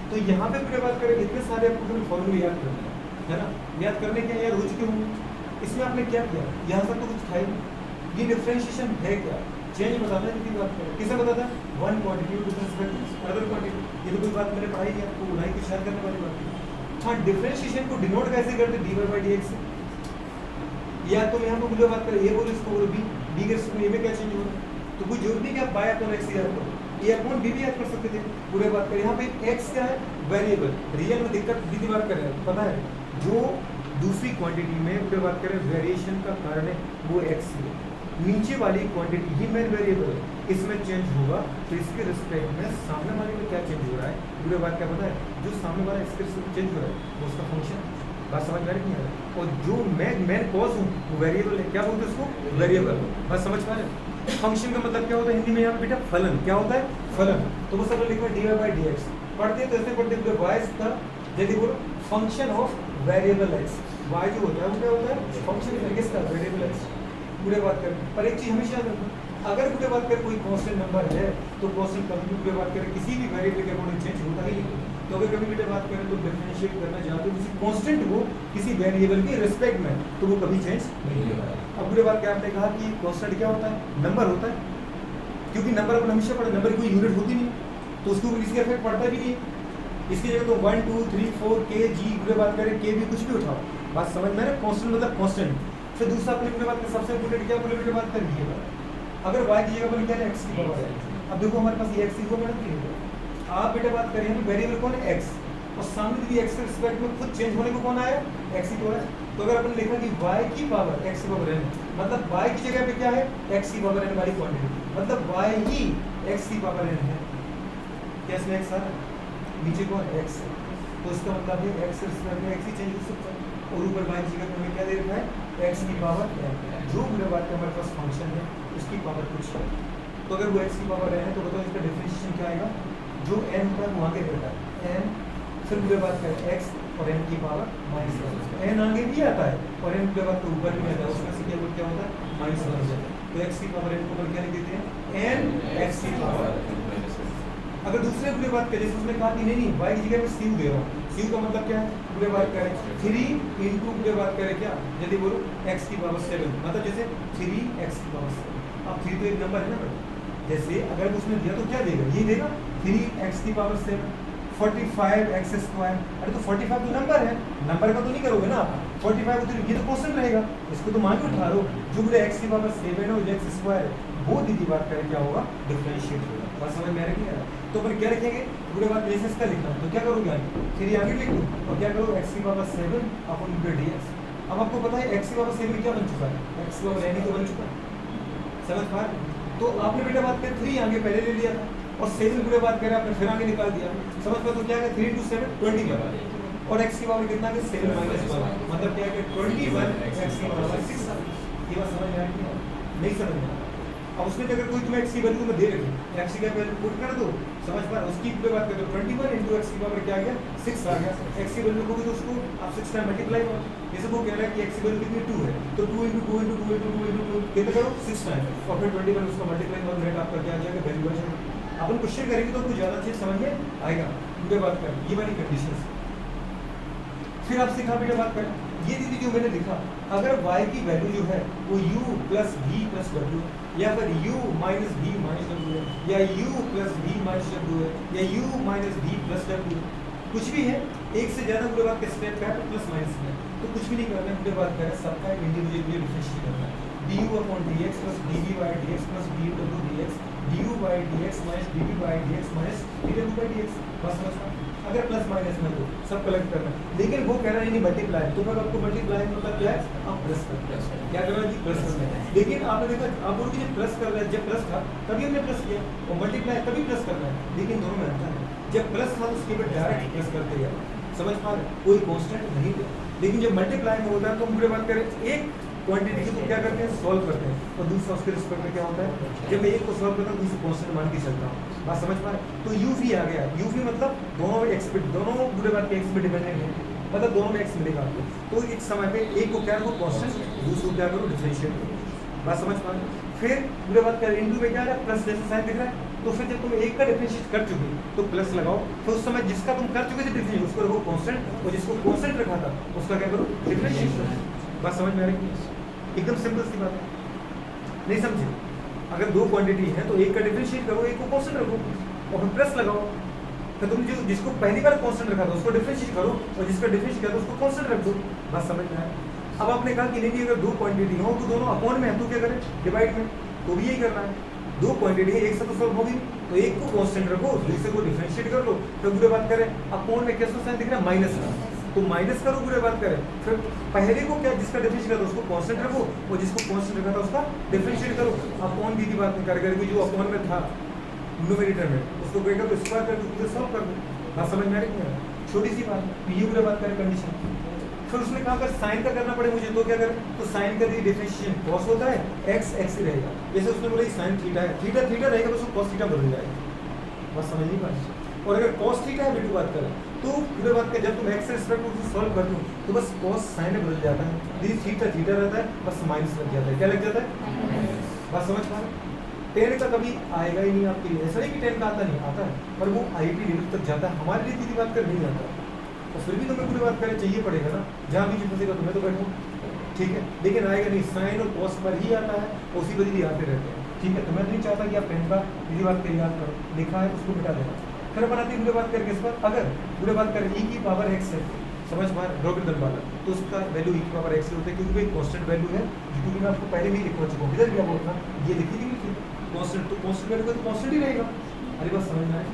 तो यहाँ पे पूरे बात करें इतने सारे आपको फॉर्मूले याद करना है ना, याद करने के याद हो चुके होंगे, इसमें आपने क्या किया यहाँ तक तो कुछ था ही, ये डिफरेंशिएशन है क्या चेंज बताता है, कितनी बात करें किसे बताता है one quantity with respect to other quantity, ये तो कोई बात मैंने पढ़ाई नहीं आपको बुलाई कुछ याद करने वाली बात है। हाँ डिफरेंशिएशन को डिनोट कैसे करते dy by dx से, या तुम यहाँ पे बोलो बात करें ए बोलो इसको बोलो बी, बी के रिस्पेक्ट में ए में क्या चेंज हो रहा है, तो कोई जरूरत नहीं कि आप बाय अपॉन एक्स याद करो, ए अपॉन बी भी याद कर सकते थे। पूरे बात करें यहाँ पे एक्स क्या है, वेरिएबल, रियल में दिक्कत दीदी बात कर रहे हैं, पता है जो दूसरी क्वांटिटी में पूरे बात करें वेरिएशन का कारण है वो एक्स है, नीचे वाली क्वांटिटी ही मेन वेरिएबल है, इसमें चेंज होगा तो इसके रिस्पेक्ट में सामने वाले में क्या चेंज हो रहा है, पूरे बात क्या पता है, जो सामने वाला इसके रिस्पेक्ट चेंज हो रहा है वो उसका फंक्शन, बात समझ में आ रही नहीं आ रहा, और जो मैं कॉज हूँ वो वेरिएबल है, क्या बोलते हैं उसको, वेरिएबल, बात समझ पा रहे हैं। फंक्शन का मतलब क्या होता है हिंदी में यहाँ पे बेटा, फलन, क्या होता है, फलन, तो वो सब लिखो dy बाई डी एक्स, पढ़ते तो ऐसे पढ़ते पूरे y का यदि बोलो function of variable x, y जो होता है वो क्या होता है, फंक्शन है किसका, वेरिएबल x, पूरे बात करें, पर एक चीज हमेशा याद रखना, अगर पूरे बात करें कोई कांस्टेंट नंबर है तो कांस्टेंट कभी भी पूरे बात करें किसी भी वेरिएबल के अकॉर्डिंग चेंज होता ही नहीं, तो अगर कभी बेटा बात करें तो डिफरेंशिएट करना चाहते हो किसी कांस्टेंट को किसी वेरिएबल के रिस्पेक्ट में, तो वो कभी चेंज नहीं होगा। अब पूरे बात क्या आपने कहा कि कांस्टेंट क्या होता है, नंबर होता है, क्योंकि नंबर अपन हमेशा पढ़े, नंबर की कोई यूनिट होती नहीं तो उसके ऊपर किसी का इफेक्ट पड़ता भी नहीं, इसकी जगह तो 1 2 3 4 के जी पूरे बात करें के भी कुछ भी उठाओ, बात समझ में आ रहा है, कांस्टेंट मतलब कांस्टेंट। फिर दूसरा अपने पूरे बात करें सबसे इम्पोर्टेंट क्या बोले बेटे बात कर लीजिएगा, अगर y की जगह पर क्या है x की पावर है, अब देखो हमारे पास ये x की पावर है, आप बेटा बात करें हम वेरिएबल कौन है x, और सामने भी x के रिस्पेक्ट में खुद चेंज होने को कौन आया, x ही तो है, तो अगर अपन लिखा कि y की पावर x की पावर n, मतलब y की जगह पे क्या है, x की पावर n वाली क्वांटिटी, मतलब y ही x की पावर n है, क्या इसमें x आ रहा है, नीचे कौन x है, तो इसका मतलब है x के रिस्पेक्ट में x ही चेंज हो सकता है, और ऊपर y की जगह पे हमें क्या दे रखा है, x की पावर n, जो पूरे बात का हमारे पास फंक्शन है उसकी पावर कुछ है, तो अगर वो x की पावर n है तो बताओ इसका डिफरेंशिएशन क्या आएगा, जो n होता है वो आगे रहता है n, फिर पूरे बात करें x और n की पावर -1, n आगे भी आता है और n पूरे बात के ऊपर भी आता है, उसमें से क्या होता है -1, तो x की पावर n को ऊपर क्या लिख देते हैं n x की पावर। अगर दूसरे पूरे बात करें जैसे उसने कहा कि नहीं y की जगह मैं c दे रहा हूँ, c का मतलब क्या है, पूरे बात करें 3 इंटू पूरे बात करें क्या, यदि बोलो x की पावर 7, मतलब जैसे 3x की पावर 7, अब 3 तो एक नंबर है ना, जैसे अगर उसने दिया तो क्या देगा, ये देगा 3x की पावर 7, 45x स्क्वायर, अरे तो 45 तो नंबर है, नंबर का तो नहीं करोगे ना आप, 45 तो ये तो क्वेश्चन रहेगा, इसको तो मान के उठा लो, जो पूरे x की पावर 7 है और x स्क्वायर है वो दीदी बात करें क्या होगा, डिफरेंशिएट होगा, बात समझ में आ रही है, तो अपन क्या लिखेंगे पूरे बात जैसे इसका लिखना, तो क्या करोगे आगे 3 आगे लिख दो और क्या करो x की पावर 7 अपन dx, अब आपको पता है x की पावर 7 क्या बन चुका है, x की पावर n ही तो बन चुका है, समझ पा रहे, तो आपने बेटा बात करें 3 आगे पहले ले लिया था और 7 पूरे बात करें आपने फिर आगे निकाल दिया, समझ पा, तो क्या है 3 × 7 21 और x की पावर कितना है 7 - 1, मतलब क्या है 21 x की पावर 6, ये बात समझ में आ रही है, नहीं समझ में, अब उसमें अगर कोई तुम्हें x की वैल्यू में दे रखी, x की वैल्यू पुट कर दो, समझ पा, उसकी पूरे बात करो 21 × x की पावर क्या आ गया 6 आ गया, x की वैल्यू को भी तो उसको आप 6 टाइम मल्टीप्लाई करो, जैसे वो कह रहा है कि x की वैल्यू कितनी 2 है, तो 2 × 2 × 2 × 2 × 2 कितना करो 6 टाइम, और फिर 21 उसको मल्टीप्लाई करो, नेट आपका क्या आ जाएगा वैल्यू आ जाएगा, अपन क्वेश्चन करेंगे तो कुछ ज्यादा चीज समझ में आएगा, पूरे बात कर ये वाली कंडीशंस। फिर आप सिखा बेटा बात कर, ये दीदी जो मैंने लिखा, अगर y की वैल्यू जो है वो u + v + w या फिर u - v - w है, या u + v - w है, या u - v + w, कुछ भी है, एक से ज्यादा पूरे बात का स्टेप का है तो प्लस माइनस में, तो कुछ भी नहीं करना है, पूरे बात करें सबका इंडिविजुअली डिफरेंशिएट करना है, du/dx + dv/dx + dw/dx du/dx - dv/dx - dw/dx, बस समझ, अगर प्लस माइनस में तो सब कलेक्ट करना है, लेकिन वो कह रहा है नहीं मल्टीप्लाई, तो फिर आपको मल्टीप्लाई मतलब क्या है, आप प्लस करना है, क्या करना है, प्लस करना है, लेकिन आपने देखा आप बोलोगे जब प्लस कर रहा है, जब प्लस था तभी हमने प्लस किया, और मल्टीप्लाई तभी प्लस करना है, लेकिन दोनों में अंतर है, जब प्लस था तो उसके ऊपर डायरेक्ट प्लस करते हैं, समझ पा रहे, कोई कांस्टेंट नहीं था, लेकिन जब मल्टीप्लाई में होता है तो हम पूरे बात करें एक क्वांटिटी को क्या करते हैं, सॉल्व करते हैं, और दूसरा उसके रिस्पेक्ट में क्या होता है, जब मैं एक को सॉल्व करता हूँ दूसरे कांस्टेंट मान के चलता हूँ, बात समझ पा रहे, तो u_v आ गया, u_v मतलब दोनों x पे, दोनों पूरे बात के x पे डिपेंडेंट है, मतलब दोनों में x मिलेगा आपको, तो एक समय पे एक को क्या करो कांस्टेंट, दूसरे को क्या करो डिफरेंशिएट करो, बात समझ पा रहे, फिर पूरे बात कर इनटू में क्या है प्लस जैसा साइन दिख रहा है, तो फिर जब तुम एक का डिफरेंशिएट कर चुके तो प्लस लगाओ, तो उस समय जिसका तुम कर चुके थे डिफरेंशिएट उसको रखो कांस्टेंट, और जिसको कांस्टेंट रखा था उसका क्या करो डिफरेंशिएट करो, बात समझ में आ रही है, एकदम सिंपल सी बात है, नहीं समझे, अगर दो क्वांटिटी है तो एक का डिफरेंशिएट करो, एक को कांस्टेंट रखो और फिर प्लस लगाओ, तो तुम जो जिसको पहली बार कांस्टेंट रखा था उसको डिफरेंशिएट करो और जिसका डिफरेंशिएट किया था उसको कांस्टेंट रख दो, बात समझ में आया, अब आपने कहा कि नहीं भी अगर दो क्वांटिटी हो तो दोनों अपॉन में है तो क्या करें, डिवाइड में, तो भी यही करना है। दो क्वांटिटी है एक से तो सॉल्व होगी, तो एक को कांस्टेंट रखो, दूसरे को डिफरेंशिएट कर लो, फिर बुरे बात करें अपॉन में कैसा साइन दिख रहा है माइनस का, तो माइनस करो बुरे बात करें, फिर पहले को क्या जिसका डिफरेंशिएट करो उसको कांस्टेंट रखो और जिसको कांस्टेंट रखा था उसका डिफरेंशिएट करो। अपॉन की बात नहीं करके जो अपॉन में था न्यूमरेटर में उसको कहेगा तो स्क्वायर करके पूरे सॉल्व कर दो, बात समझ में आ रही है, छोटी सी बात है। ये बुरे बात करें कंडीशन, फिर उसने कहा अगर साइन का करना पड़े मुझे तो क्या करें, तो साइन का डिफरेंशिएशन cos होता है, x x ही रहेगा, जैसे उसने बोला साइन थीटा है, थीटा थीटा रहेगा तो उसको cos थीटा बदल जाएगा, बस समझ नहीं पाए। और अगर cos थीटा है बेटू बात करें तो पूरे बात करें जब तुम x से रिस्पेक्ट उसको सॉल्व करते हो तो बस cos साइन में बदल जाता है, यदि थीटा थीटा रहता है बस माइनस लग जाता है, क्या लग जाता है, बात समझ पा रहे। 10 का कभी आएगा ही नहीं आपके लिए, ऐसा नहीं कि 10 का आता नहीं आता है, पर वो आईटी लेवल तक जाता है, हमारे लिए सीधी बात कर नहीं जाता, तो फिर भी तुम्हें पूरी बात करें चाहिए पड़ेगा ना, जहाँ भी फंसेगा तुम्हें तो बैठो, ठीक है, लेकिन आएगा नहीं, साइन और कॉस पर ही आता है, उसी बदली आते रहते हैं, ठीक है। तो मैं नहीं चाहता कि आप 10 का सीधी बात कर याद करो, लिखा है उसको मिटा देना। फिर अपन आती है पूरी बात करके इस पर, अगर पूरी बात करें e की पावर x है, समझ पा रहे लॉगरिथम वाला, तो उसका वैल्यू e की पावर x होता है क्योंकि भाई कांस्टेंट वैल्यू है, क्योंकि मैं आपको पहले भी लिखवा चुका हूँ, इधर भी आप बोलना ये लिखी थी कांस्टेंट, तो कांस्टेंट वैल्यू का तो कांस्टेंट ही रहेगा, अरे बात समझ में आए।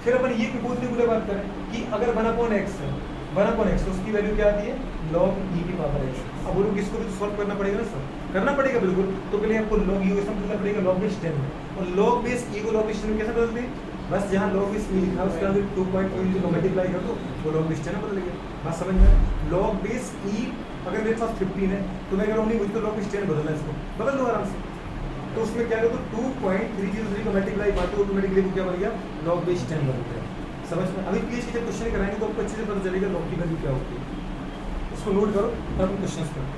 फिर अपन ये बोलते हुए बात करें कि अगर 1/x है, 1/x तो उसकी वैल्यू क्या आती है log e की पावर x। अब बोलो किसको भी तो सॉल्व करना पड़ेगा ना सर, करना पड़ेगा बिल्कुल, तो पहले आपको log e ऐसा करना पड़ेगा log बेस 10 में, और log बेस e को log बेस 10 में कैसे बदलते हैं, बस जहाँ log बेस e लिखा है उसका 2.2 को मल्टीप्लाई कर दो, वो log बेस 10 में बदल गया, बात समझ में। log बेस e अगर मेरे पास 15 है तो मैं कह रहा हूँ नहीं मुझे तो log बेस 10 बदलना है, इसको बदल दो आराम से, तो उसमें क्या करो 2.303 को मल्टीप्लाई मारते ऑटोमेटिकली वो क्या बन गया log बेस 10 बन गया, समझ में। अभी पीएच के जब क्वेश्चन कराएंगे तो आपको अच्छे से पता चलेगा log की वैल्यू क्या होती है, उसको नोट करो तब हम क्वेश्चंस करें।